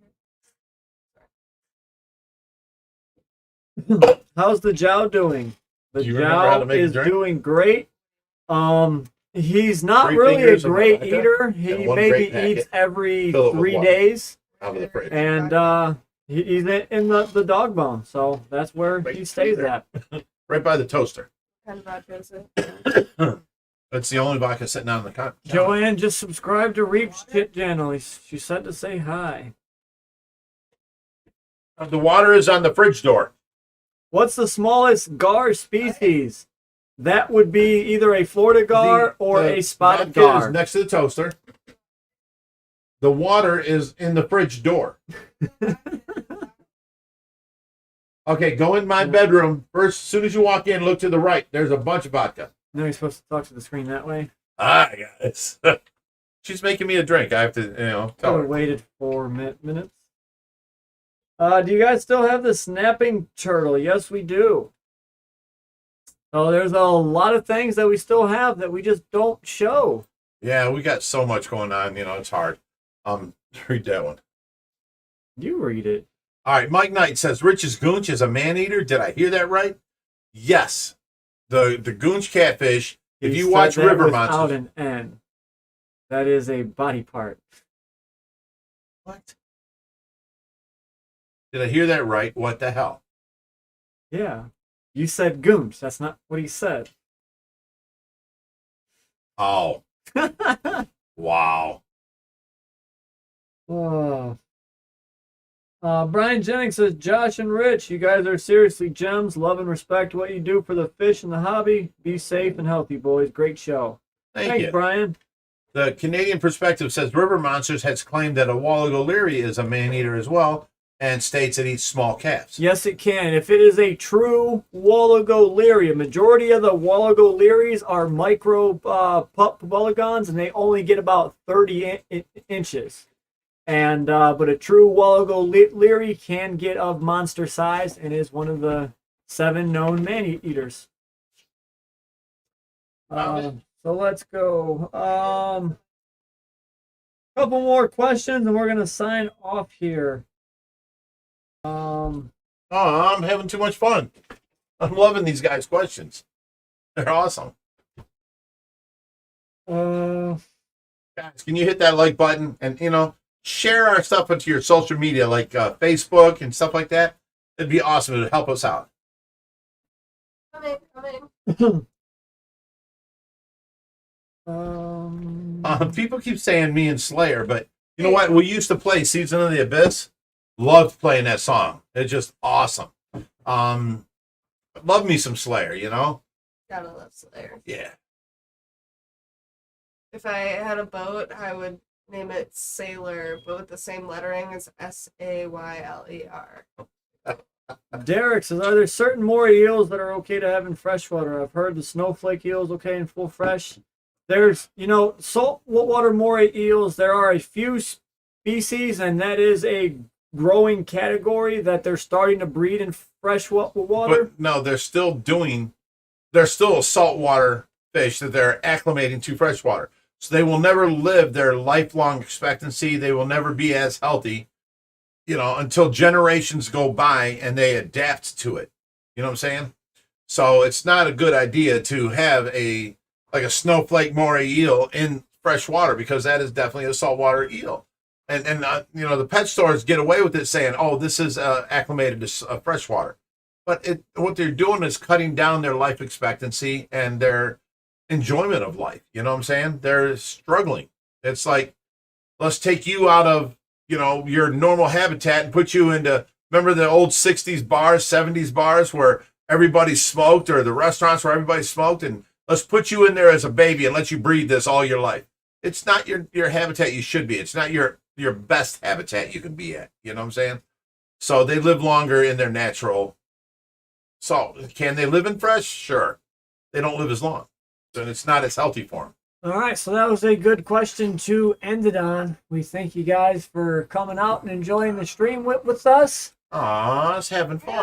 How's the Jow doing? The Do you remember how to Jow make a is drink? doing great. He's not 3 really a fingers of great vodka eater. He and 1 maybe great packet. eats every Fill it with 3 water. days, Out of the fridge. and he's in the dog bone, so that's where Right he stays there. at. Right by the toaster. Kind of vodka is it? That's the only vodka sitting on the counter. Joanne just subscribed to Reap's channel. She said to say hi. The water is on the fridge door. What's the smallest gar species? That would be either a Florida gar or The a spotted vodka is gar. next to the toaster. The water is in the fridge door. Okay, go in my bedroom. First, as soon as you walk in, look to the right. There's a bunch of vodka. No, you're supposed to talk to the screen that way. Ah, guys. She's making me a drink. I have to, tell Could her. have waited 4 minutes. Do you guys still have the snapping turtle? Yes, we do. So there's a lot of things that we still have that we just don't show. Yeah, we got so much going on. It's hard. Read that one. You read it. All right, Mike Knight says Rich's goonch is a man-eater. Did I hear that right? Yes. The goonch catfish, if He you said watch that River without Monsters. an N. That is a body part. What? Did I hear that right? What the hell? Yeah. You said goonch. That's not what he said. Oh, wow. Oh. Brian Jennings says, Josh and Rich, you guys are seriously gems. Love and respect what you do for the fish and the hobby. Be safe and healthy, boys. Great show. Thank Thanks, you. Brian. The Canadian Perspective says River Monsters has claimed that a Wallago Leary is a man-eater as well and states it eats small calves. Yes, it can. If it is a true Wallago Leary, a majority of the Wallago Learys are micro pup polygons, and they only get about 30 inches. And but a true Wallago Leary can get of monster size and is one of the 7 known man-eaters. So let's go. Couple more questions, and we're gonna sign off here. Oh, I'm having too much fun. I'm loving these guys' questions. They're awesome. Guys, can you hit that like button and, share our stuff into your social media like Facebook and stuff like that? It'd be awesome. It would help us out. Coming. People keep saying me and Slayer, but you know what? We used to play Season of the Abyss. Loved playing that song. It's just awesome. Love me some Slayer, Gotta love Slayer. Yeah. If I had a boat, I would name it Sailor, but with the same lettering as Sayler. Derek says, are there certain moray eels that are okay to have in freshwater? I've heard the snowflake eel is okay in full fresh. There's, saltwater moray eels, there are a few species, and that is a growing category that they're starting to breed in freshwater. But no, they're still a saltwater fish that they're acclimating to freshwater. So they will never live their lifelong expectancy. They will never be as healthy, until generations go by and they adapt to it. You know what I'm saying? So it's not a good idea to have a snowflake moray eel in fresh water, because that is definitely a saltwater eel. And the pet stores get away with it saying, oh, this is acclimated to freshwater. But what they're doing is cutting down their life expectancy and their enjoyment of life. You know what I'm saying? They're struggling. It's like, let's take you out of, your normal habitat and put you into, remember the old 60s bars, 70s bars where everybody smoked, or the restaurants where everybody smoked, and let's put you in there as a baby and let you breathe this all your life. It's not your habitat you should be. It's not your best habitat you can be at. You know what I'm saying? So they live longer in their natural salt. Can they live in fresh? Sure. They don't live as long. So it's not as healthy for them. All right, so that was a good question to end it on. We thank you guys for coming out and enjoying the stream with us. Aw, it's having fun.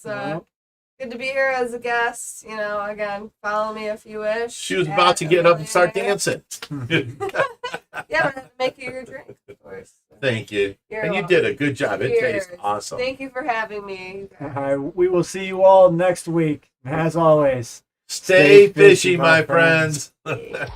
Yeah, it's good to be here as a guest. You know, again, follow me if you wish. She was about to get up and start dancing. Yeah, but I have to make you your drink, of course. Thank you. You're And you welcome. did a good job. It tastes Cheers. awesome. Thank you for having me. All right, we will see you all next week. As always, Stay fishy, my friends. Yeah.